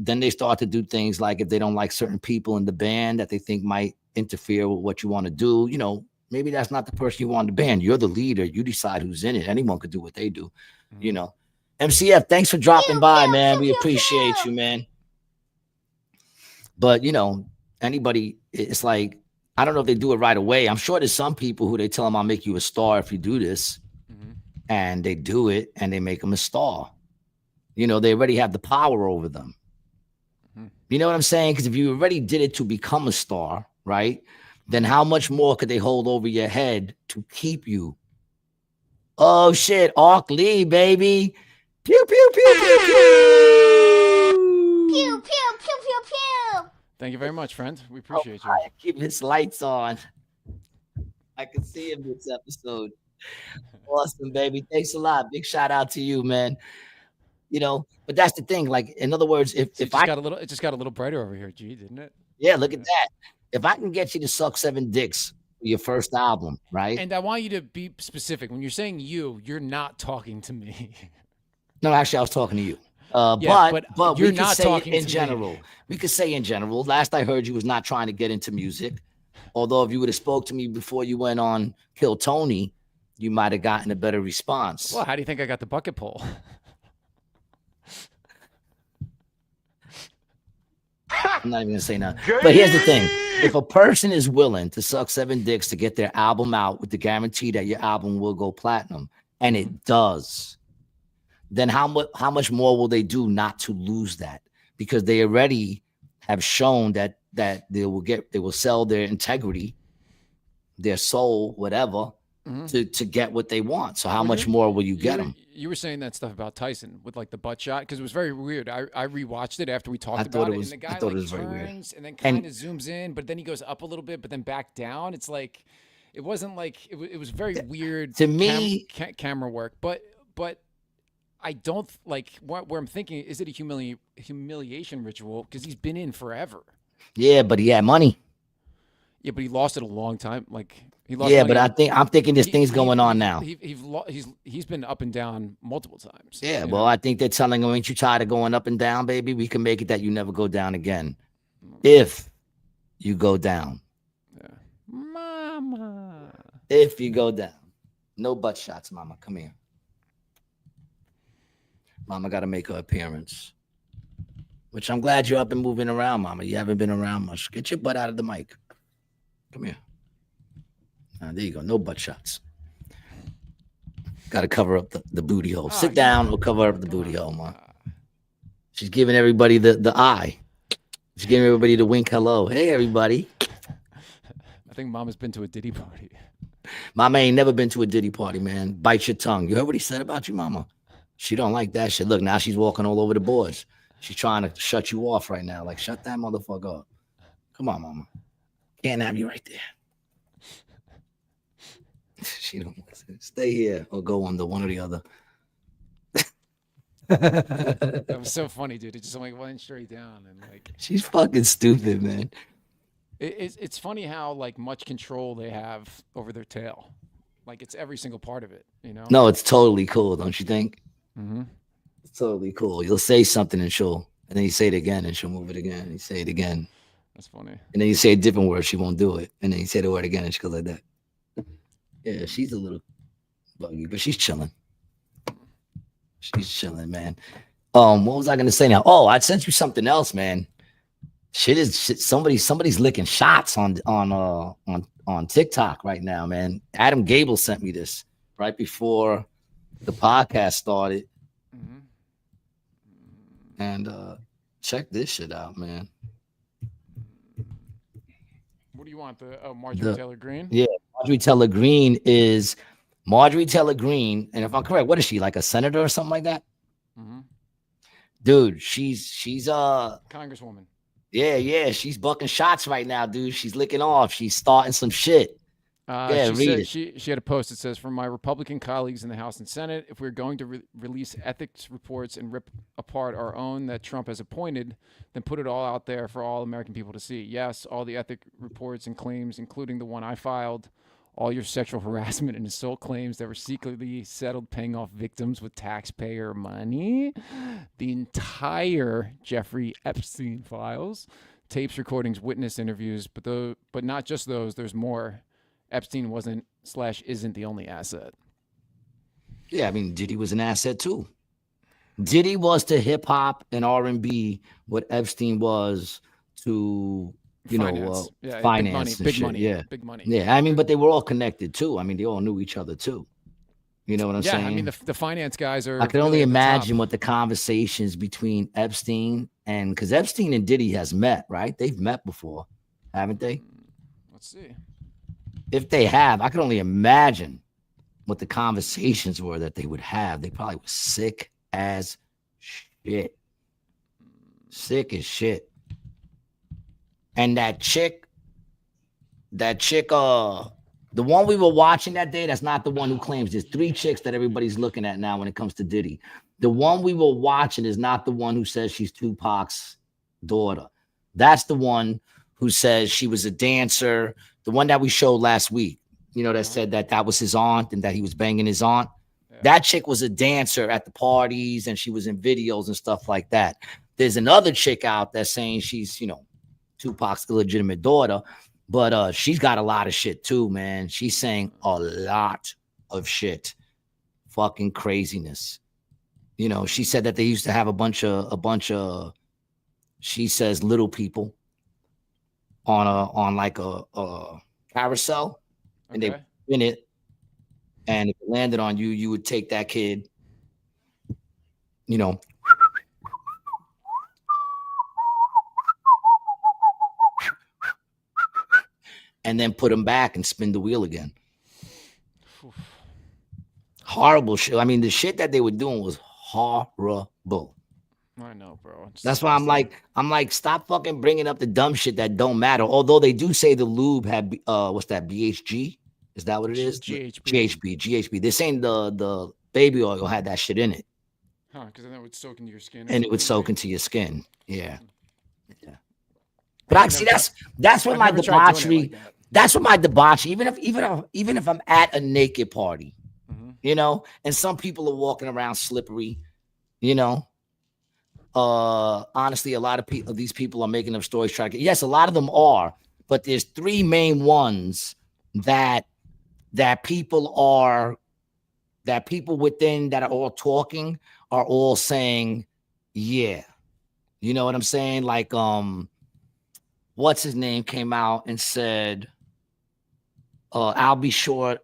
do things like if they don't like certain people in the band that they think might interfere with what you want to do. You know, maybe that's not the person you want in the band. You're the leader. You decide who's in it. Anyone could do what they do. You know, MCF, thanks for dropping by, man. We appreciate you, man. But you know, anybody, it's like, I don't know if they do it right away. I'm sure there's some people who they tell them, "I'll make you a star if you do this," and they do it and they make them a star. You know, they already have the power over them. You know what I'm saying? Because if you already did it to become a star, right? Then how much more could they hold over your head to keep you? Oh shit, Ark Lee, baby. Pew, pew, pew, pew, pew. Pew, pew, pew, pew, pew. Thank you very much, friend. We appreciate you. Keep his lights on. I can see him this episode. Awesome, baby. Thanks a lot. Big shout out to you, man. You know, but that's the thing. Like, in other words, it just got a little brighter over here, G, didn't it? Yeah, look at that. If I can get you to suck 7 dicks for your first album, right? And I want you to be specific. When you're saying you're not talking to me. No, actually, I was talking to you. But you're we could not say talking in to general. me. We could say in general. Last I heard, you was not trying to get into music. Although if you would have spoke to me before you went on Kill Tony, you might have gotten a better response. Well, how do you think I got the bucket pull? I'm not even gonna say nothing. But here's the thing: if a person is willing to suck 7 dicks to get their album out with the guarantee that your album will go platinum, and it does, then how much more will they do not to lose that? Because they already have shown that they will sell their integrity, their soul, whatever, to get what they want. So how much more will you get them? You were saying that stuff about Tyson with like the butt shot because it was very weird. I rewatched it after we talked about it, and the guy like turns and then kind of zooms in, but then he goes up a little bit, but then back down. It's like it wasn't like it was very weird to me camera work, but I don't like where I'm thinking, is it a humiliation ritual? Because he's been in forever. Yeah, but he had money. Yeah, but he lost it a long time. Like he lost. Yeah, money but I'm thinking there's things going on now. He's been up and down multiple times. Yeah, well, I think they're telling him, "Ain't you tired of going up and down, baby? We can make it that you never go down again, if you go down." Yeah. Mama. If you go down, no butt shots, mama. Come here. Mama got to make her appearance, which I'm glad you're up and moving around, mama. You haven't been around much. Get your butt out of the mic. Come here. There you go. No butt shots. Got to cover up the booty hole. Sit down or cover up the booty hole, ma. She's giving everybody the eye. She's getting everybody to wink hello. Hey, everybody. I think Mom has been to a Diddy party. Mama ain't never been to a Diddy party, man. Bite your tongue. You heard what he said about you, Mama? She don't like that shit. Look, now she's walking all over the boards. She's trying to shut you off right now. Like, shut that motherfucker up. Come on, Mama. Can't have you right there. She don't listen. Stay here or go on the one or the other. That was so funny, dude. It just like went straight down and like She's fucking stupid, man. it's funny how like much control they have over their tail. Like it's every single part of it, you know? No, it's totally cool, don't you think? Mm-hmm. It's totally cool. You'll say something and then you say it again and she'll move it again. And you say it again. That's funny. And then you say a different word, she won't do it. And then you say the word again and she goes like that. Yeah, she's a little buggy, but she's chilling. She's chilling, man. What was I gonna say now? Oh, I sent you something else, man. Shit, somebody's licking shots on TikTok right now, man. Adam Gable sent me this right before the podcast started. Mm-hmm. And check this shit out, man. What do you want? Marjorie Taylor Greene? Yeah, Marjorie Taylor Greene, and if I'm correct, what is she, like a senator or something like that? Mm-hmm. Dude, she's Congresswoman. Yeah, she's bucking shots right now, dude. She's licking off. She's starting some shit. Yeah, read it. She had a post that says, "From my Republican colleagues in the House and Senate, if we're going to release ethics reports and rip apart our own that Trump has appointed, then put it all out there for all American people to see. Yes, all the ethic reports and claims, including the one I filed, all your sexual harassment and assault claims that were secretly settled paying off victims with taxpayer money, the entire Jeffrey Epstein files, tapes, recordings, witness interviews, but not just those, there's more. Epstein wasn't/isn't the only asset." Yeah, I mean, Diddy was an asset too. Diddy was to hip hop and R&B what Epstein was to finance. Finance, big money. Yeah, big money. Yeah, I mean, but they were all connected too. I mean, they all knew each other too. You know what I'm saying? Yeah, I mean, the finance guys are. I can only imagine what the conversations between Epstein and because Epstein and Diddy has met, right? They've met before, haven't they? Let's see. If they have, I can only imagine what the conversations were that they would have. They probably were sick as shit. Sick as shit. And that chick, the one we were watching that day, that's not the one who claims. There's 3 chicks that everybody's looking at now when it comes to Diddy. The one we were watching is not the one who says she's Tupac's daughter. That's the one who says she was a dancer. The one that we showed last week, that said that was his aunt and that he was banging his aunt. Yeah. That chick was a dancer at the parties and she was in videos and stuff like that. There's another chick out there saying she's, Tupac's illegitimate daughter, but she's got a lot of shit too, man. She's saying a lot of shit. Fucking craziness. She said that they used to have a bunch of, she says, little people on like a carousel, and they win it, and if it landed on you, you would take that kid, and then put him back and spin the wheel again. Horrible shit. I mean, the shit that they were doing was horrible. I know, bro. That's why I'm like, stop fucking bringing up the dumb shit that don't matter. Although they do say the lube had, what's that, BHG? Is that what it is? GHB. They're saying the baby oil had that shit in it. Huh? Because then it would soak into your skin. And it would soak into your skin. Yeah. But I see that's what my debauchery. That's what my debauchery. Even if I'm at a naked party, and some people are walking around slippery, honestly, a lot of these people are making up stories. Yes, a lot of them are, but there's 3 main ones that people within that are all talking are all saying, yeah. You know what I'm saying? Like, what's his name came out and said, I'll be sure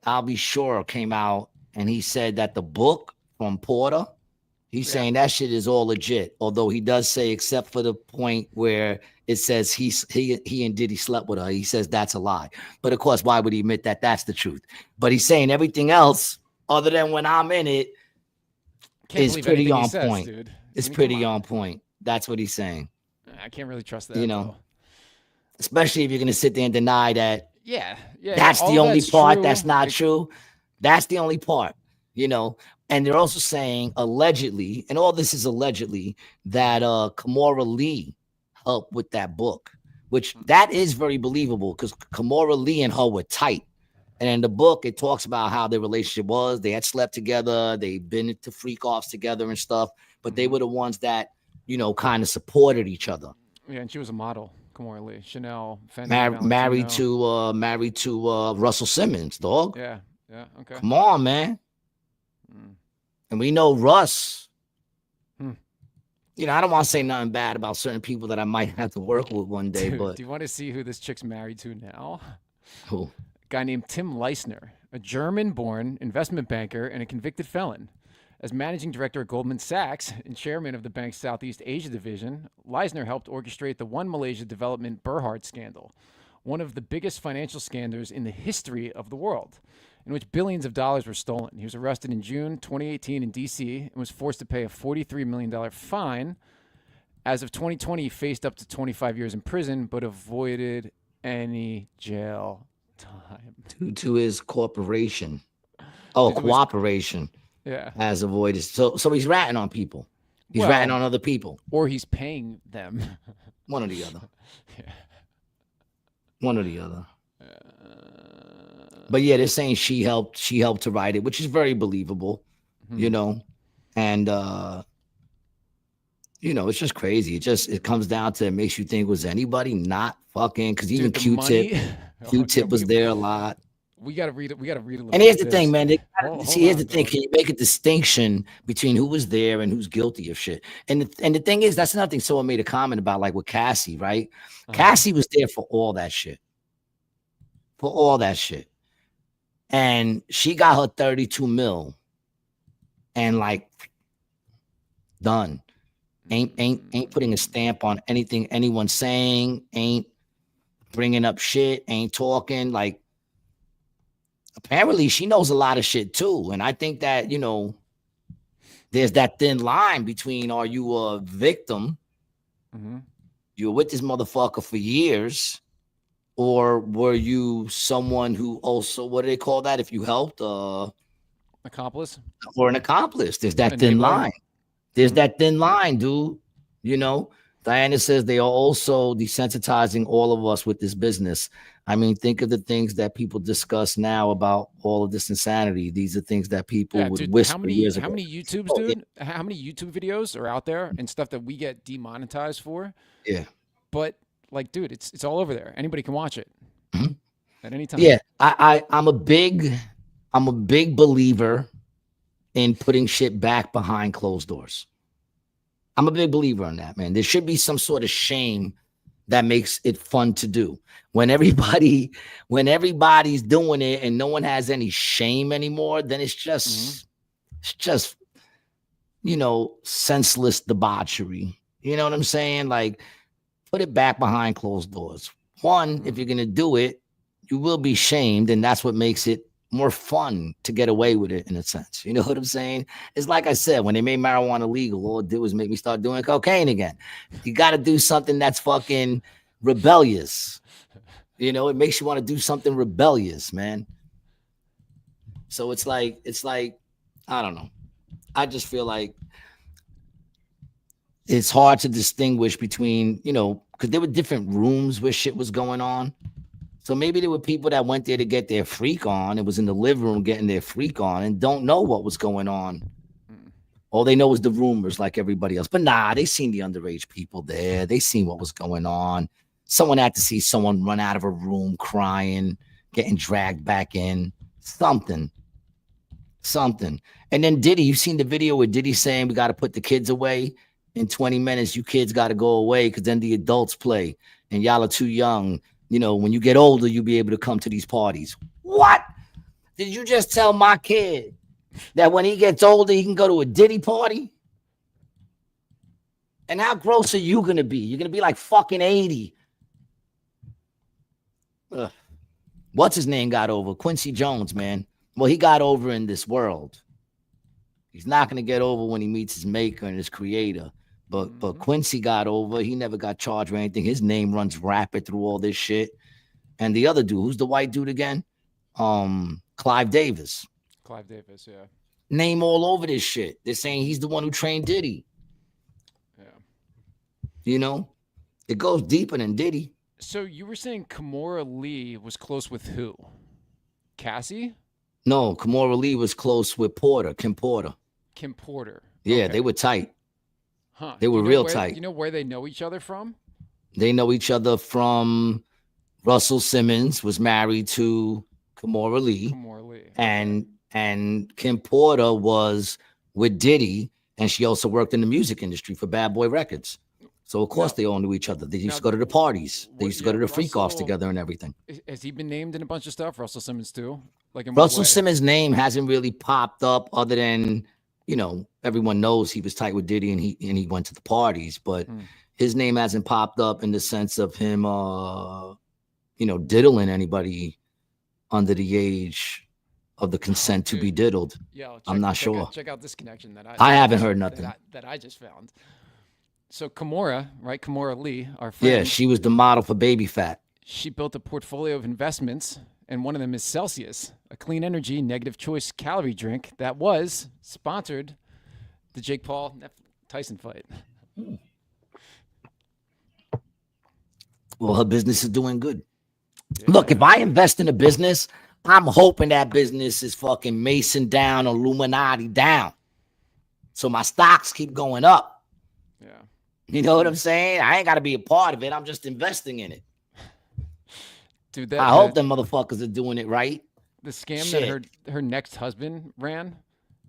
came out and he said that the book from Porter, he's saying that shit is all legit. Although he does say, except for the point where it says he and Diddy slept with her. He says that's a lie. But of course, why would he admit that that's the truth? But he's saying everything else other than when I'm in it is pretty on point. Dude. It's pretty on point. That's what he's saying. I can't really trust that. You know, especially if you're gonna sit there and deny that. Yeah. That's the only part true. that's not true. That's the only part, you know. And they're also saying allegedly, and all this is allegedly, that Kamora Lee helped with that book, which that is very believable because Kamora Lee and her were tight. And in the book, it talks about how their relationship was. They had slept together. They've been to freak offs together and stuff. But they were the ones that, you know, kind of supported each other. Yeah, and she was a model, Kamora Lee. Chanel, Fendi, married to Russell Simmons, dog. Yeah, okay. Come on, man. And we know Russ. You know, I don't want to say nothing bad about certain people that I might have to work with one day. Dude, but do you want to see who this chick's married to now? Who? A guy named Tim Leisner, a German-born investment banker and a convicted felon. As managing director at Goldman Sachs and chairman of the bank's Southeast Asia division, Leisner helped orchestrate the One Malaysia Development Berhad scandal, one of the biggest financial scandals in the history of the world, in which billions of dollars were stolen. He was arrested in June 2018 in D.C. and was forced to pay a $43 million fine. As of 2020, he faced up to 25 years in prison, but avoided any jail time. Due to his corporation. Oh, cooperation. Yeah. Has avoided. So he's ratting on people. He's ratting on other people. Or he's paying them. One or the other. Yeah. One or the other. But yeah, they're saying she helped to write it, which is very believable, you know. And you know, it's just crazy. It comes down to, it makes you think, was anybody not fucking, because even Q-Tip was there a lot. We gotta read it. We gotta read a little. And here's the thing, man. Here's the thing. Can you make a distinction between who was there and who's guilty of shit? And the thing is, that's nothing. Someone made a comment about, like, with Cassie, right? Cassie was there for all that shit. For all that shit. And she got her 32 mil. And, like, done. Ain't putting a stamp on anything anyone's saying. Ain't bringing up shit. Ain't talking. Like, apparently she knows a lot of shit too. And I think that, you know, there's that thin line between, are you a victim? You were with this motherfucker for years, or were you someone who also, what do they call that if you helped? Accomplice? Or an accomplice. There's that thin line. There's that thin line, dude. You know, Diana says they are also desensitizing all of us with this business. I mean, think of the things that people discuss now about all of this insanity. These are things that people would whisper years ago. How many YouTubes, dude? How many YouTube videos are out there and stuff that we get demonetized for? Yeah. But, like, dude, it's all over there. Anybody can watch it at any time. Yeah, I'm a big believer in putting shit back behind closed doors. I'm a big believer in that, man. There should be some sort of shame that makes it fun to do. When everybody's doing it and no one has any shame anymore, then it's just you know, senseless debauchery. You know what I'm saying? Like, put it back behind closed doors. One, if you're gonna do it, you will be shamed, and that's what makes it more fun to get away with it, in a sense. You know what I'm saying? It's like I said, when they made marijuana legal, all it did was make me start doing cocaine again. You got to do something that's fucking rebellious. You know, it makes you want to do something rebellious, man. So it's like, I don't know. I just feel like it's hard to distinguish between, you know, because there were different rooms where shit was going on. So maybe there were people that went there to get their freak on. It was in the living room getting their freak on and don't know what was going on. All they know is the rumors like everybody else. But nah, they seen the underage people there. They seen what was going on. Someone had to see someone run out of a room crying, getting dragged back in. Something. And then Diddy, you seen the video with Diddy saying we got to put the kids away in 20 minutes. You kids got to go away because then the adults play and y'all are too young. You know, when you get older, you'll be able to come to these parties. What? Did you just tell my kid that when he gets older, he can go to a Diddy party? And how gross are you gonna be? You're gonna be like fucking 80. Ugh. What's his name got over? Quincy Jones, man. Well, he got over in this world. He's not gonna get over when he meets his maker and his creator. But Quincy got over. He never got charged or anything. His name runs rapid through all this shit. And the other dude, who's the white dude again? Clive Davis. Clive Davis, yeah. Name all over this shit. They're saying he's the one who trained Diddy. Yeah. You know, it goes deeper than Diddy. So you were saying Kimora Lee was close with who? Cassie? No, Kimora Lee was close with Porter, Kim Porter. Kim Porter. Yeah, Okay. They were tight. Huh. They were You know real where- tight. You know where they know each other from? They know each other from Russell Simmons was married to Kimora Lee. Kimora Lee. And Kim Porter was with Diddy, and she also worked in the music industry for Bad Boy Records. So of course they all knew each other. They used to go to the parties. They used to go to the freak offs together and everything. Has he been named in a bunch of stuff? Russell Simmons too? Like in Russell what way? Simmons' name hasn't really popped up other than, you know, everyone knows he was tight with Diddy and he went to the parties, but his name hasn't popped up in the sense of him you know, diddling anybody under the age of the consent to be diddled. Yeah, I'm not sure. Check out this connection that I haven't heard nothing. that I just found. So Kimora, right? Kimora Lee, our friend. Yeah, she was the model for Baby Fat. She built a portfolio of investments, and one of them is Celsius, a clean energy, negative choice calorie drink that was sponsored the Jake Paul Tyson fight. Well, her business is doing good. Look, if I invest in a business, I'm hoping that business is fucking Mason down, Illuminati down. So my stocks keep going up. Yeah. You know what I'm saying? I ain't got to be a part of it. I'm just investing in it. Dude, I hope them motherfuckers are doing it right. The scam Shit. that her next husband ran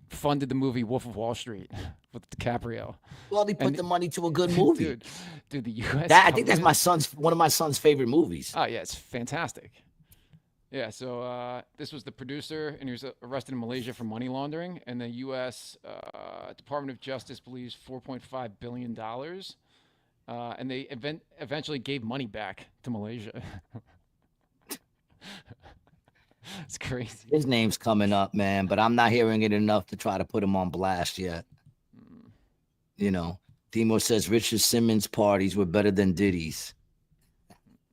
funded the movie Wolf of Wall Street with DiCaprio. Well, they put the money to a good movie. Dude, the U.S. I think that's one of my son's favorite movies. Oh, yeah, it's fantastic. Yeah, so this was the producer, and he was arrested in Malaysia for money laundering, and the U.S. Department of Justice believes $4.5 billion, and they eventually gave money back to Malaysia. It's crazy. His name's coming up, man, but I'm not hearing it enough to try to put him on blast yet. You know, Timo says Richard Simmons' parties were better than Diddy's.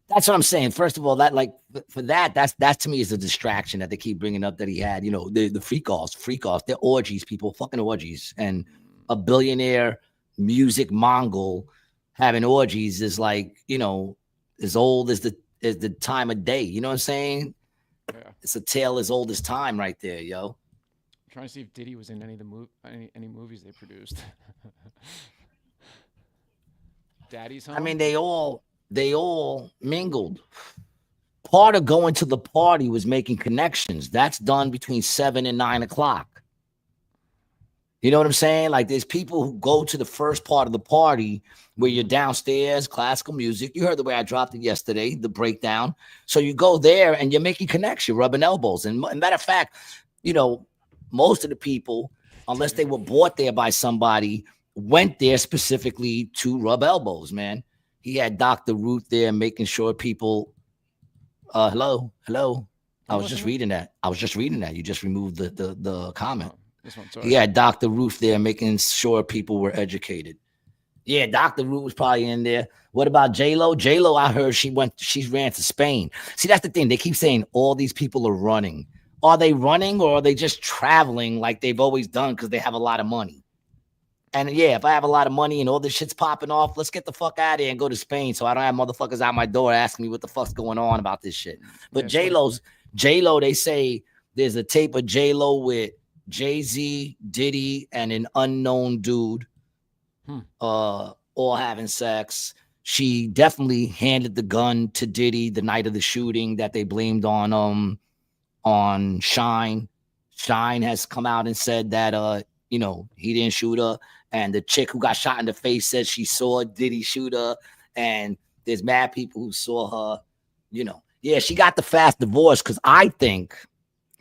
That's what I'm saying. First of all, that that to me is a distraction that they keep bringing up that he had. You know, the freak offs, they're orgies, people, fucking orgies, and a billionaire music mongol having orgies is like, you know, as old as the time of day. You know what I'm saying? Yeah. It's a tale as old as time, right there, yo. I'm trying to see if Diddy was in any of the any movies they produced. Daddy's Home. I mean, they all mingled. Part of going to the party was making connections. That's done between 7 and 9 o'clock. You know what I'm saying? Like, there's people who go to the first part of the party where you're downstairs, classical music. You heard the way I dropped it yesterday, the breakdown. So you go there and you're making connections, you're rubbing elbows. And matter of fact, you know, most of the people, unless they were bought there by somebody, went there specifically to rub elbows, man. He had Dr. Ruth there making sure people, hello. I was just reading that. You just removed the comment. This one, sorry. He had Dr. Ruth there making sure people were educated. Yeah, Dr. Ruth was probably in there. What about J-Lo? J-Lo, I heard she ran to Spain. See, that's the thing. They keep saying all these people are running. Are they running or are they just traveling like they've always done because they have a lot of money? And yeah, if I have a lot of money and all this shit's popping off, let's get the fuck out of here and go to Spain so I don't have motherfuckers out my door asking me what the fuck's going on about this shit. But Yeah, J-Lo, they say there's a tape of J-Lo with Jay-Z, Diddy, and an unknown dude all having sex. She definitely handed the gun to Diddy the night of the shooting that they blamed on Shine. Shine has come out and said that you know, he didn't shoot her. And the chick who got shot in the face said she saw Diddy shoot her. And there's mad people who saw her, you know. Yeah, she got the fast divorce because I think,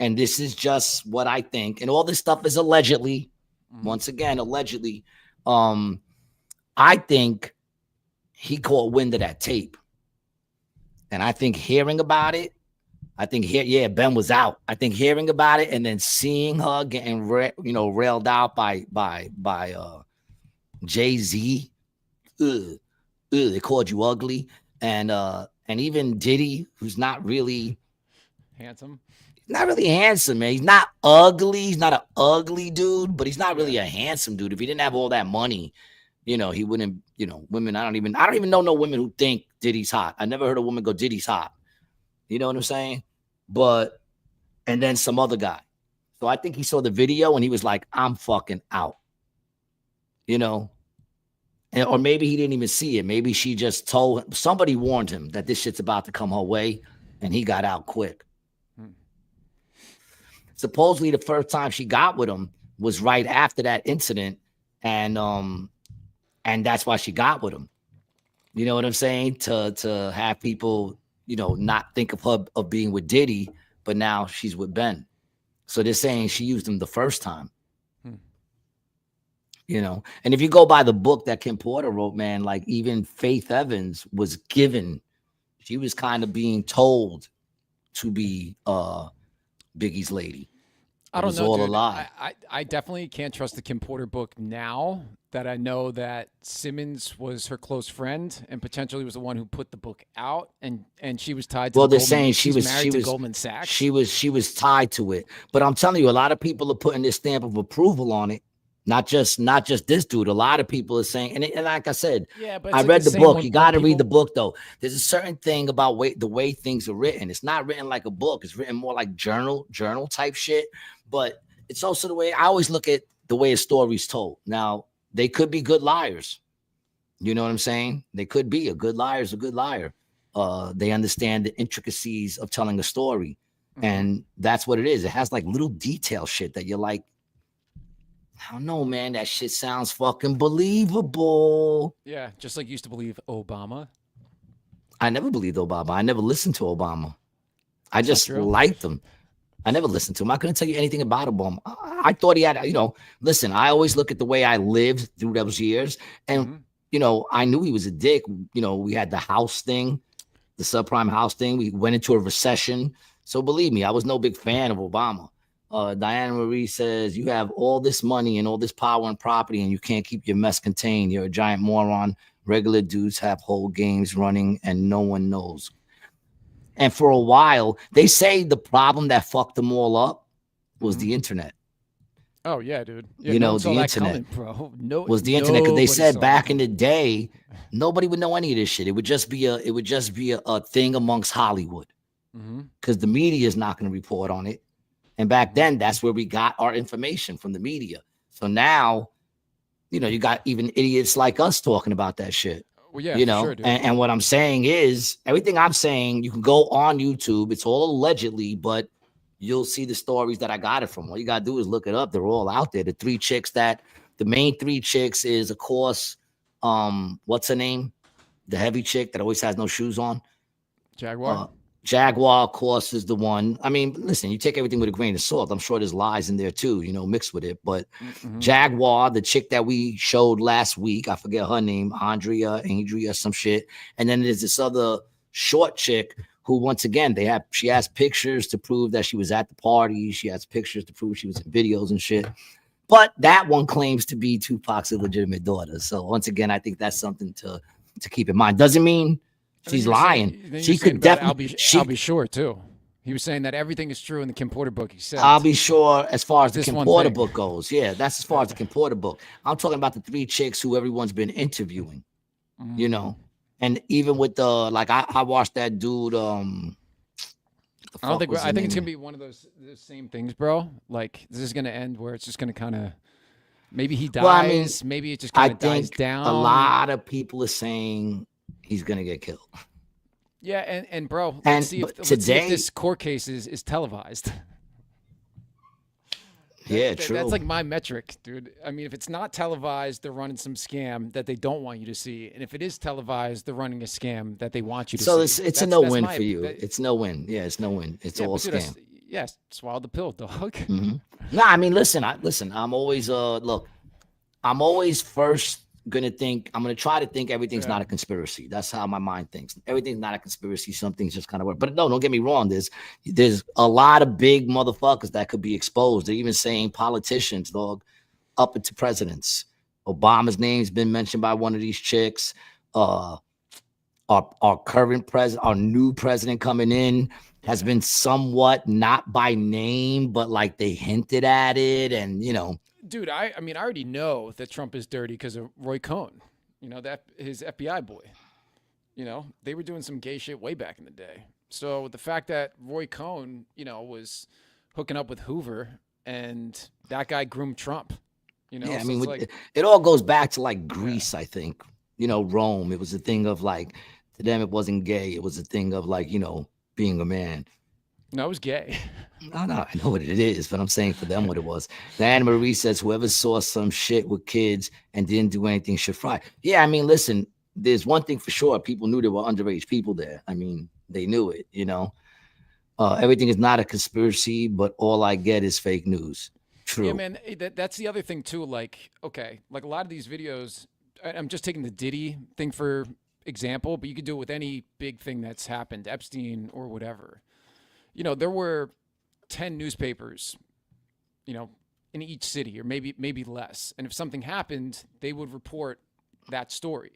and this is just what I think, and all this stuff is allegedly, once again, allegedly. I I think he caught wind of that tape. And I think hearing about it, Ben was out. I think hearing about it and then seeing her getting railed out by Jay-Z. They called you ugly. And even Diddy, who's not really handsome. Not really handsome, man. He's not ugly. He's not an ugly dude, but he's not really a handsome dude. If he didn't have all that money, he wouldn't, women. I don't even know no women who think Diddy's hot. I never heard a woman go, Diddy's hot. You know what I'm saying? And then some other guy. So I think he saw the video and he was like, I'm fucking out. Or maybe he didn't even see it. Maybe she just told him, somebody warned him that this shit's about to come her way, and he got out quick. Supposedly the first time she got with him was right after that incident, and that's why she got with him. You know what I'm saying? To have people, not think of her of being with Diddy, but now she's with Ben. So they're saying she used him the first time. And if you go by the book that Kim Porter wrote, man, like even Faith Evans was given, she was kind of being told to be Biggie's lady. I don't know, all dude. a lie. I definitely can't trust the Kim Porter book now that I know that Simmons was her close friend and potentially was the one who put the book out, and she was tied to. Well, they're saying she was Goldman Sachs. She was tied to it. But I'm telling you, a lot of people are putting this stamp of approval on it. Not just this dude. A lot of people are saying, and like I said, but I read the book. You got to read the book, though. There's a certain thing about the way things are written. It's not written like a book. It's written more like journal type shit. But it's also the way I always look at the way a story's told. Now, they could be good liars. You know what I'm saying? They could be. A good liar is a good liar. They understand the intricacies of telling a story. And that's what it is. It has like little detail shit that you're like, I don't know, man. That shit sounds fucking believable. Yeah, just like you used to believe Obama. I never believed Obama. I never listened to Obama. I just liked him. I never listened to him. I couldn't tell you anything about Obama. I thought he had, listen, I always look at the way I lived through those years. And, I knew he was a dick. We had the house thing, the subprime house thing. We went into a recession. So believe me, I was no big fan of Obama. Diana Marie says, you have all this money and all this power and property and you can't keep your mess contained. You're a giant moron. Regular dudes have whole games running and no one knows. And for a while, they say the problem that fucked them all up was the internet. Oh, yeah, dude. Yeah, the internet was the internet, because they said back in the day, nobody would know any of this shit. It would just be a thing amongst Hollywood, because the media is not going to report on it. And back then, that's where we got our information, from the media. So now, you got even idiots like us talking about that shit. Well, yeah, sure, dude. And what I'm saying is, everything I'm saying, you can go on YouTube. It's all allegedly, but you'll see the stories that I got it from. All you got to do is look it up. They're all out there. The main three chicks is, of course, what's her name? The heavy chick that always has no shoes on. Jaguar, of course, is the one. I mean, listen, you take everything with a grain of salt. I'm sure there's lies in there too, mixed with it. But Jaguar, the chick that we showed last week, I forget her name, Andrea, some shit. And then there's this other short chick who, once again, she has pictures to prove that she was at the party. She has pictures to prove she was in videos and shit. But that one claims to be Tupac's illegitimate daughter. So once again, I think that's something to keep in mind. Doesn't mean she's lying. She could definitely. I'll be sure too. He was saying that everything is true in the Kim Porter book. He said, I'll be sure as far as the Kim Porter book goes. Yeah, that's as far as the Kim Porter book. I'm talking about the three chicks who everyone's been interviewing. And even with I watched that dude. I think it's gonna be one of those same things, bro. Like, this is gonna end where it's just gonna kind of. Maybe he dies. Well, I mean, maybe it just kind of dies down. A lot of people are saying he's gonna get killed. Yeah, and bro, let's see if this court case is televised. Yeah, true. That's like my metric, dude. I mean, if it's not televised, they're running some scam that they don't want you to see, and if it is televised, they're running a scam that they want you to see. So it's a no win for you. It's no win. Yeah, it's no win. It's all scam. Yes, swallow the pill, dog. No, I mean, listen. I'm always I'm always first gonna try to think everything's not a conspiracy. That's how my mind thinks. Everything's not a conspiracy. Some things just kind of work. But no, don't get me wrong. There's a lot of big motherfuckers that could be exposed. They're even saying politicians, dog, up into presidents. Obama's name's been mentioned by one of these chicks. Our current president, our new president coming in has been somewhat not by name, but like they hinted at it, and you know. Dude, I mean, I already know that Trump is dirty because of Roy Cohn. You know, that his FBI boy. You know, they were doing some gay shit way back in the day. So the fact that Roy Cohn, you know, was hooking up with Hoover and that guy groomed Trump. You know, Yeah, I so mean, it's like, it all goes back to like Greece, I think. You know, Rome. It was a thing of like, to them, it wasn't gay. It was a thing of like, you know, being a man. no, it was gay. No, I know what it is, but I'm saying for them what it was. Anna Marie says, whoever saw some shit with kids and didn't do anything should fry. Yeah, I mean, listen, there's one thing for sure. People knew there were underage people there. I mean, they knew it, you know. Everything is not a conspiracy, but all I get is fake news. True. Yeah, man, that's the other thing too. Like, okay, like a lot of these videos, I'm just taking the Diddy thing for example, but you could do it with any big thing that's happened, Epstein or whatever. You know, there were 10 newspapers, you know, in each city, or maybe less. And if something happened, they would report that story.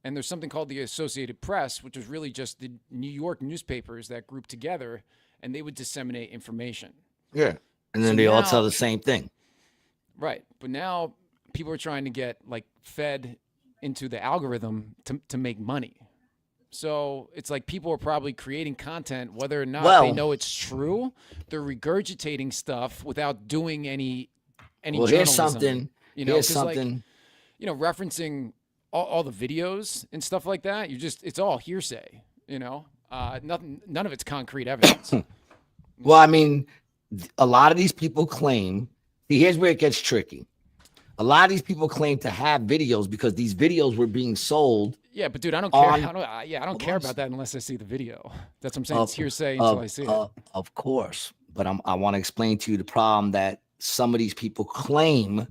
And there's something called the Associated Press, which was really just the New York newspapers that grouped together, and they would disseminate information. Yeah. And then So they all now- tell the same thing. Right. But now people are trying to get like fed into the algorithm to make money. So it's like people are probably creating content, whether or not they know it's true. They're regurgitating stuff without doing any Well, journalism. here's something. You know, Here's 'cause, like, something. you know, referencing all the videos and stuff like that. It's all hearsay. You know, none of it's concrete evidence. Well, I mean, a lot of these people claim. See, here's where it gets tricky. A lot of these people claim to have videos because these videos were being sold. Yeah, but dude, I don't care. On- I don't care about that unless I see the video. That's what I'm saying. It's Of- hearsay until I see it. Of course, but I want to explain to you the problem that some of these people claim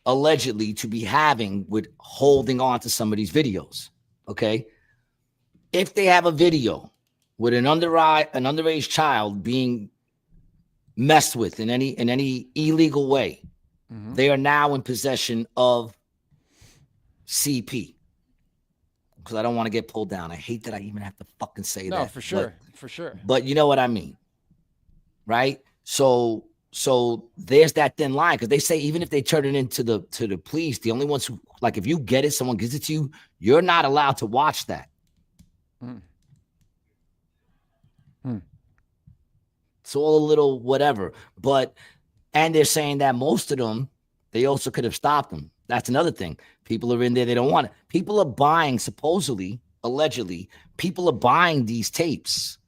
allegedly to be having with holding on to some of these videos. Okay, if they have a video with an underage child being messed with in any illegal way, they are now in possession of CP. Because I don't want to get pulled down. I hate that I even have to fucking say that. No, for sure, for sure. But you know what I mean, right? So there's that thin line, because they say even if they turn it into the police, the only ones who, like, if you get it, someone gives it to you, you're not allowed to watch that. It's all a little whatever. And they're saying that most of them, they also could have stopped them. That's another thing. People are in there, they don't want it. People are buying, supposedly, allegedly, people are buying these tapes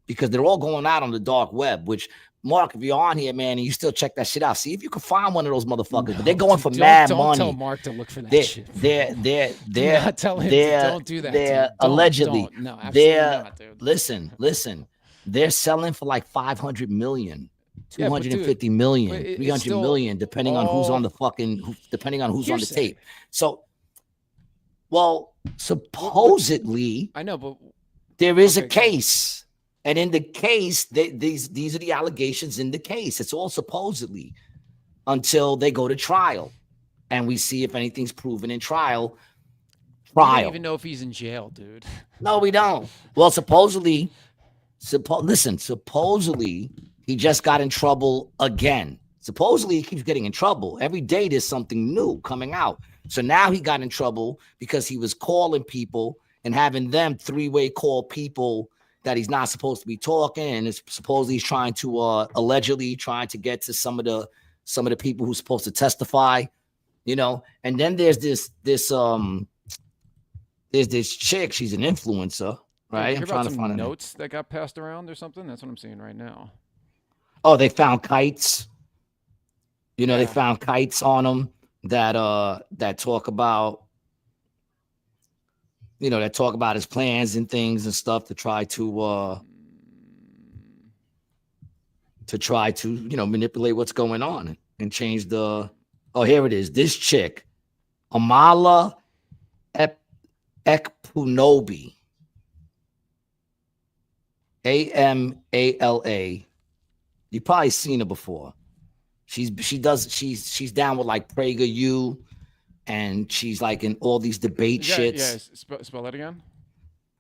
because they're all going out on the dark web, which, Mark, if you're on here, man, and you still check that shit out, see if you can find one of those motherfuckers. But they're going for mad money. Don't tell Mark to look for that shit. They're not tell him don't do that. They're Don't, allegedly. no, absolutely not, dude. Listen. They're selling for like 500 million. Yeah, but 250 dude, million, but it's 300 still million, depending on who's on the depending on who's on the tape. So, well, supposedly, I know, but there is a okay, case, and in the case, these are the allegations in the case. It's all supposedly until they go to trial, and we see if anything's proven in trial. we don't even know if he's in jail, dude. No, we don't. Well, supposedly he just got in trouble again. Supposedly he keeps getting in trouble. Every day there's something new coming out. So now he got in trouble because he was calling people and having them three-way call people that he's not supposed to be talking. And it's supposedly he's trying to allegedly trying to get to some of the people who's supposed to testify, you know. And then there's this chick, she's an influencer, right? You I'm hear trying about to some find her name. notes that got passed around or something? That's what I'm seeing right now. Oh, they found kites. You know, they Yeah. found kites on them that talk about, you know, that talk about his plans and things and stuff to try to you know, manipulate what's going on and change the. Oh, here it is. This chick, Amala Ekpunobi. Amala. You probably seen her before. She's down with like PragerU, and she's like in all these debate shits. Yeah, spell that again.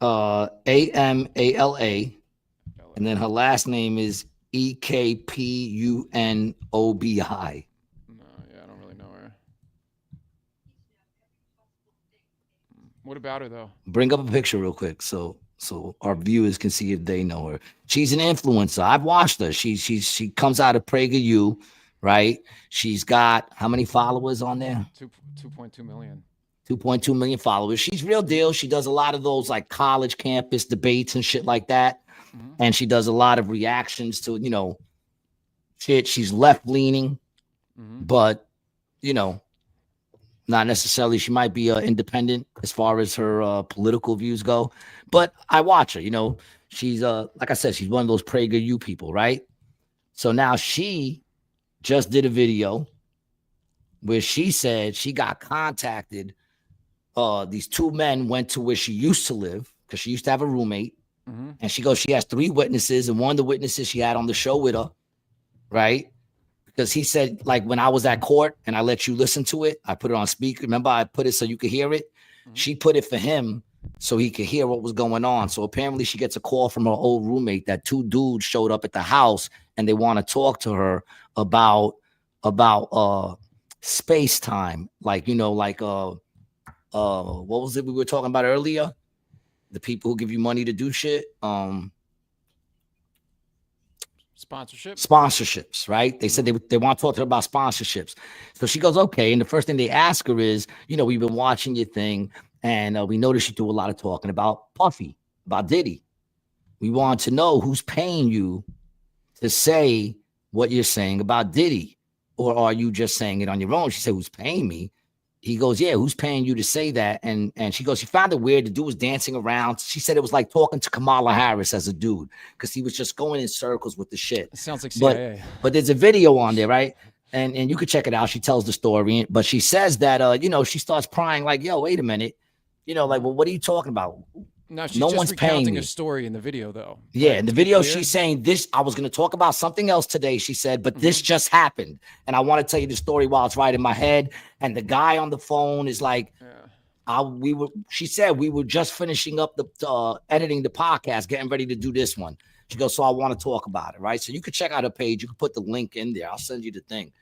Amala, and then her last name is Ekpunobi. No, yeah, I don't really know her. What about her though? Bring up a picture real quick so our viewers can see if they know her. She's an influencer. I've watched her. She comes out of PragerU, right? She's got how many followers on there? 2.2 million. 2.2 million followers. She's real deal. She does a lot of those like college campus debates and shit like that. And she does a lot of reactions to, shit. She's left leaning, but, not necessarily. She might be independent as far as her political views go. But I watch her, she's, like I said, she's one of those PragerU people, right? So now she just did a video where she said she got contacted. These two men went to where she used to live because she used to have a roommate. And she goes, she has 3 witnesses, and one of the witnesses she had on the show with her, right? Because he said, like, when I was at court and I let you listen to it, I put it on speaker. Remember, I put it so you could hear it. She put it for him so he could hear what was going on. So apparently she gets a call from her old roommate that 2 dudes showed up at the house and they want to talk to her about space time. Like, what was it we were talking about earlier? The people who give you money to do shit. Sponsorships, right? They said they want to talk to her about sponsorships. So she goes, okay. And the first thing they ask her is, we've been watching your thing, and we noticed you do a lot of talking about Puffy, about Diddy. We want to know who's paying you to say what you're saying about Diddy, or are you just saying it on your own? She said, who's paying me? He goes, yeah, who's paying you to say that? And she goes, she found it weird. The dude was dancing around. She said it was like talking to Kamala Harris as a dude because he was just going in circles with the shit. It sounds like CIA. But there's a video on there, right? And you can check it out. She tells the story. But she says that, she starts crying like, yo, wait a minute. Like, well, what are you talking about? No, she's no just one's recounting paying a me. story in the video, though. Yeah, right? in the video, she's saying this. I was going to talk about something else today, she said, but this just happened. And I want to tell you the story while it's right in my head. And the guy on the phone is like, she said, we were just finishing up the editing the podcast, getting ready to do this one. She goes, so I want to talk about it, right? So you could check out her page. You can put the link in there. I'll send you the thing.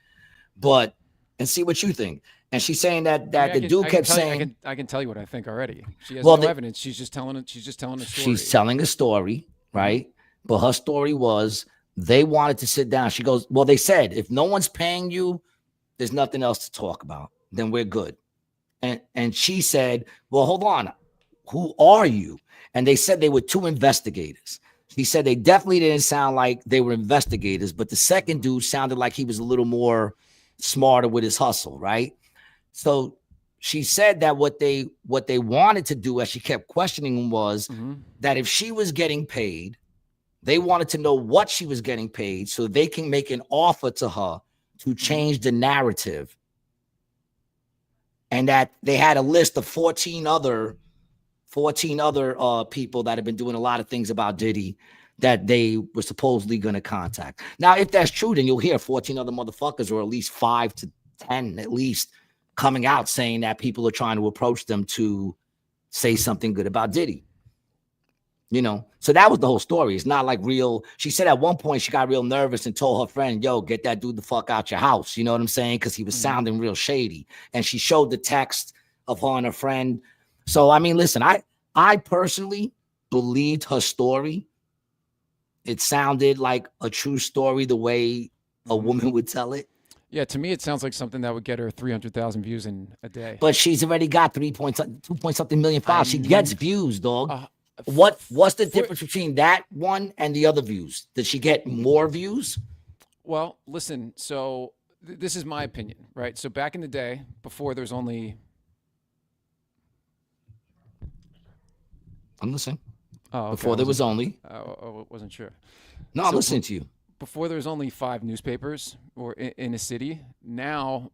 And see what you think. And she's saying that the dude kept saying, I can tell you what I think already. She has no evidence. She's just telling it. She's just telling a story. She's telling a story, right? But her story was they wanted to sit down. She goes, well, they said, if no one's paying you, there's nothing else to talk about. Then we're good. And she said, well, hold on. Who are you? And they said they were 2 investigators. He said they definitely didn't sound like they were investigators, but the second dude sounded like he was a little more smarter with his hustle, right? So she said that what they wanted to do, as she kept questioning him, was that if she was getting paid, they wanted to know what she was getting paid so they can make an offer to her to change the narrative. And that they had a list of 14 other people that have been doing a lot of things about Diddy that they were supposedly going to contact. Now, if that's true, then you'll hear 14 other motherfuckers, or at least 5 to 10 at least, coming out saying that people are trying to approach them to say something good about Diddy. So that was the whole story. It's not like real. She said at one point she got real nervous and told her friend, yo, get that dude the fuck out your house. You know what I'm saying? Because he was sounding real shady. And she showed the text of her and her friend. So, I mean, listen, I personally believed her story. It sounded like a true story the way a woman would tell it. Yeah, to me, it sounds like something that would get her 300,000 views in a day. But she's already got 2 point something million followers. She gets views, dog. What's the difference between that one and the other views? Did she get more views? Well, listen, so this is my opinion, right? So back in the day, before there's only... I'm listening. Oh, okay. Before there was only... I wasn't sure. No, I'm listening to you. Before there was only 5 newspapers or in a city. Now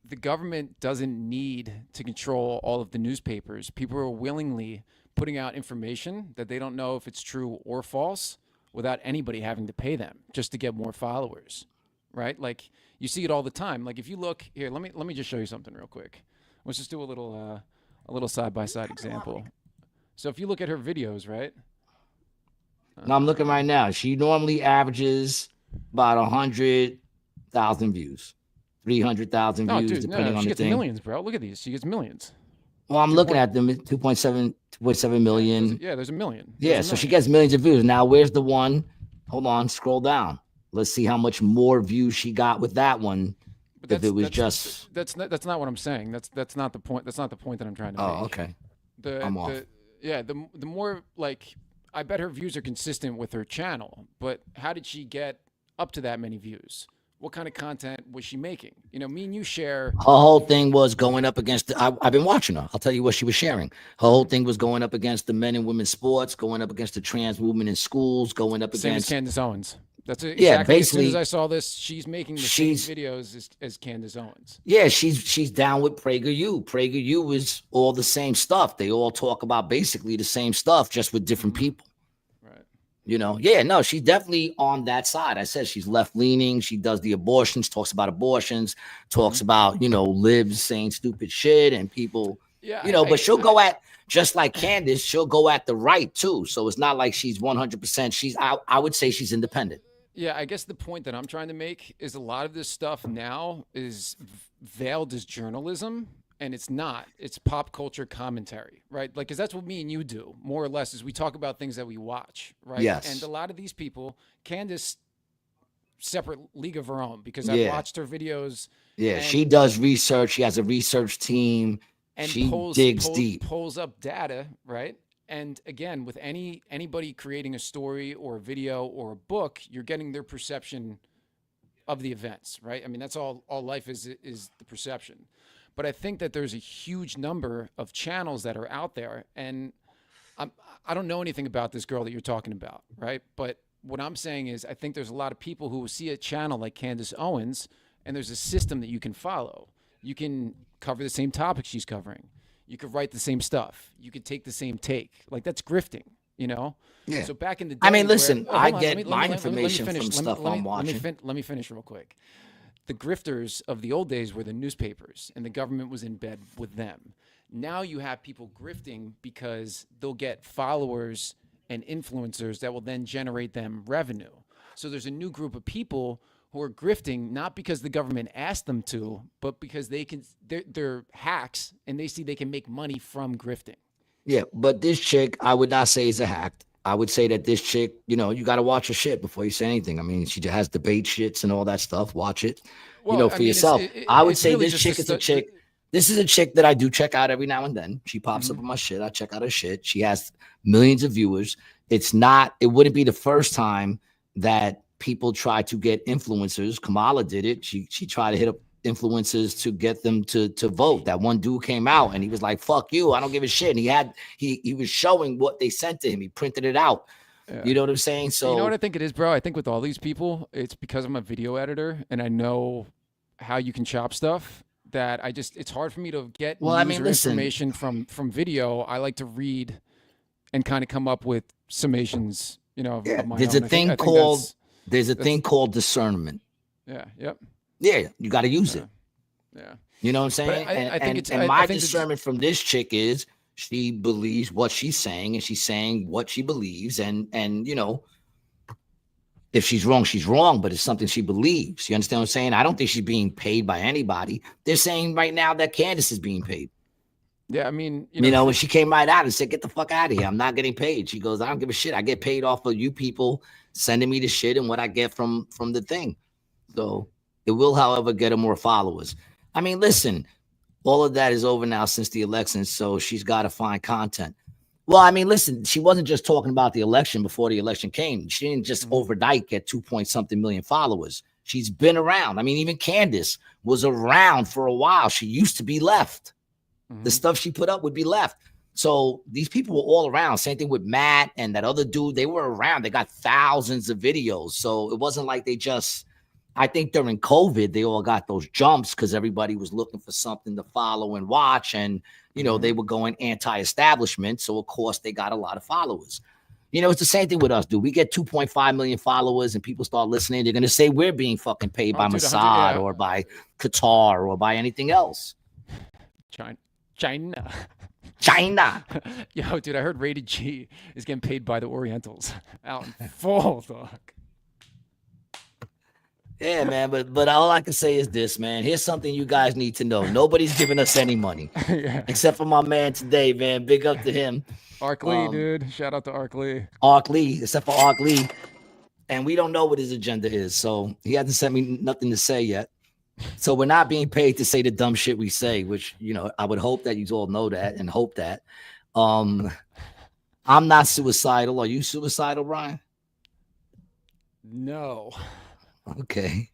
the government doesn't need to control all of the newspapers. People are willingly putting out information that they don't know if it's true or false without anybody having to pay them just to get more followers, right? Like you see it all the time. Like if you look here, let me just show you something real quick. Let's just do a little side-by-side example. So if you look at her videos, right? Now I'm looking right now. She normally averages about 100,000 views, 300,000 No, views, dude, depending on she the gets thing. millions, bro. Look at these. She gets millions. Well, I'm looking at them, 2.7 million. Yeah, there's a million. Yeah, so she gets millions of views. Now, where's the one? Hold on, scroll down. Let's see how much more views she got with that one. But If it was that's not what I'm saying. That's not the point. That's not the point that I'm trying to make. Oh, okay. I'm off. The more like I bet her views are consistent with her channel, but how did she get up to that many views? What kind of content was she making? You know, me and you share. Her whole thing was going up against I've been watching her. I'll tell you what she was sharing. Her whole thing was going up against the men and women's sports, going up against the trans movement in schools, going up Same as against Candace Owens. That's exactly, Yeah, as soon basically, as I saw this, she's making the same videos as Candace Owens. yeah, she's down with PragerU. PragerU is all the same stuff. They all talk about basically the same stuff, just with different people. Right. You know, yeah, no, she's definitely on that side. I said she's left leaning. She does the abortions, talks about abortions, talks about, you know, libs saying stupid shit and people, Yeah, you know, but she'll go at, just like Candace, she'll go at the right too. So it's not like she's 100%. I would say she's independent. Yeah, I guess the point that I'm trying to make is a lot of this stuff now is veiled as journalism, and it's not. It's pop culture commentary, right? Like, because that's what me and you do, more or less, is we talk about things that we watch, right? Yes. And a lot of these people, Candace, separate league of her own, because Yeah. I've watched her videos. Yeah, and- she does research. She has a research team. and She pulls deep. pulls up data, right? And again, with anybody creating a story or a video or a book, you're getting their perception of the events, right? I mean, that's all life is the perception. But I think that there's a huge number of channels that are out there, and I don't know anything about this girl that you're talking about, right? But what I'm saying is I think there's a lot of people who see a channel like Candace Owens, and there's a system that you can follow. You can cover the same topic she's covering. You could write the same stuff. You could take the same take. Like, that's grifting, you know? Yeah. So back in the day, I mean, listen, hold I on, get let my me information finish. from stuff I'm watching. Let me finish real quick. The grifters of the old days were the newspapers, and the government was in bed with them. Now you have people grifting because they'll get followers and influencers that will then generate them revenue. So there's a new group of people who are grifting, not because the government asked them to, but because they're hacks and they see they can make money from grifting. Yeah, but this chick, I would not say is a hack. I would say that this chick, you know, you got to watch her shit before you say anything. I mean, she just has debate shits and all that stuff. Watch it, Well, you know, I for mean, yourself. I would it's say really this just chick is a chick. This is a chick that I do check out every now and then. She pops up on my shit. I check out her shit. She has millions of viewers. It wouldn't be the first time that people try to get influencers. Kamala did it. She tried to hit up influencers to get them to vote. That one dude came out and he was like, fuck you, I don't give a shit. And he was showing what they sent to him. He printed it out. Yeah. You know what I'm saying? So you know what I think it is, bro? I think with all these people, it's because I'm a video editor and I know how you can chop stuff, that it's hard for me to get information from video. I like to read and kind of come up with summations, you know, of my there's own. There's a thing called discernment. Yeah. Yep. Yeah, you got to use it. Yeah. You know what I'm saying? And my discernment from this chick is she believes what she's saying, and she's saying what she believes. And you know, if she's wrong, but it's something she believes. You understand what I'm saying? I don't think she's being paid by anybody. They're saying right now that Candace is being paid. Yeah, I mean, you know, when she came right out and said, get the fuck out of here, I'm not getting paid. She goes, I don't give a shit. I get paid off of you people sending me the shit and what I get from the thing. So it will, however, get her more followers. I mean, listen, all of that is over now since the election, so she's got to find content. Well, I mean, listen, she wasn't just talking about the election before the election came. She didn't just overnight get 2-point-something million followers. She's been around. I mean, even Candace was around for a while. She used to be left. The stuff she put up would be left. So these people were all around. Same thing with Matt and that other dude. They were around. They got thousands of videos. So it wasn't like they just, I think during COVID, they all got those jumps because everybody was looking for something to follow and watch. And, you know, they were going anti-establishment. So, of course, they got a lot of followers. You know, it's the same thing with us, dude. We get 2.5 million followers and people start listening. They're going to say we're being fucking paid by Mossad or by Qatar or by anything else. China. Yo, dude, I heard Rated G is getting paid by the Orientals out in full, dog. Yeah, man, but all I can say is this, man. Here's something you guys need to know. Nobody's giving us any money. Except for my man today, man. Big up to him. Ark Lee, dude. Shout out to Ark Lee. Ark Lee, except for Ark Lee. And we don't know what his agenda is. So he hasn't sent me nothing to say yet. So we're not being paid to say the dumb shit we say, which, you know, I would hope that you all know that and hope that. I'm not suicidal. Are you suicidal, Brian? No. Okay.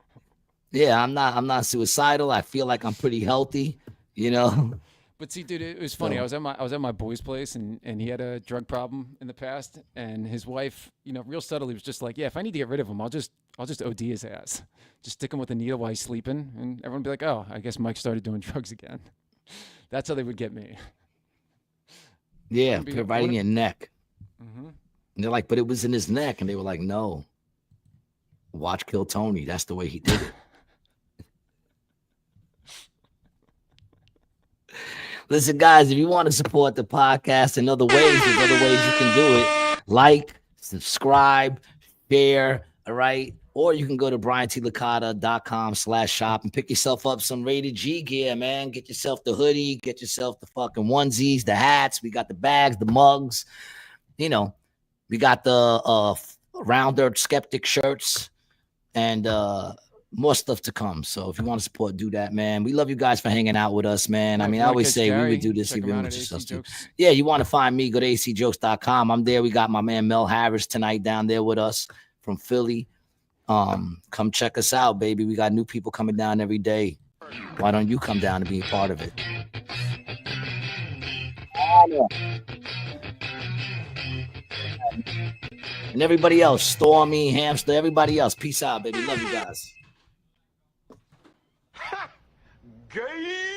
Yeah, I'm not suicidal. I feel like I'm pretty healthy, you know. But see, dude, it was funny. I was at my boy's place, and he had a drug problem in the past, and his wife, you know, real subtly was just like, yeah, if I need to get rid of him, I'll just OD his ass, just stick him with a needle while he's sleeping, and everyone would be like, oh, I guess Mike started doing drugs again. That's how they would get me. Yeah, right in your neck. And they're like, but it was in his neck, and they were like, no. Watch Kill Tony. That's the way he did it. Listen, guys, if you want to support the podcast in other ways, there's other ways you can do it. Like, subscribe, share, all right? Or you can go to briantlicata.com/shop and pick yourself up some Rated G gear, man. Get yourself the hoodie, get yourself the fucking onesies, the hats. We got the bags, the mugs. You know, we got the Rounder Skeptic shirts. And more stuff to come. So if you want to support, do that, man. We love you guys for hanging out with us, man. I mean, I always say we would do this even with yourself too. Yeah, you want to find me, go to acjokes.com. I'm there. We got my man Mel Harris tonight down there with us from Philly. Come check us out, baby. We got new people coming down every day. Why don't you come down and be a part of it? And everybody else, Stormy, Hamster, everybody else. Peace out, baby. Love you guys. Gay.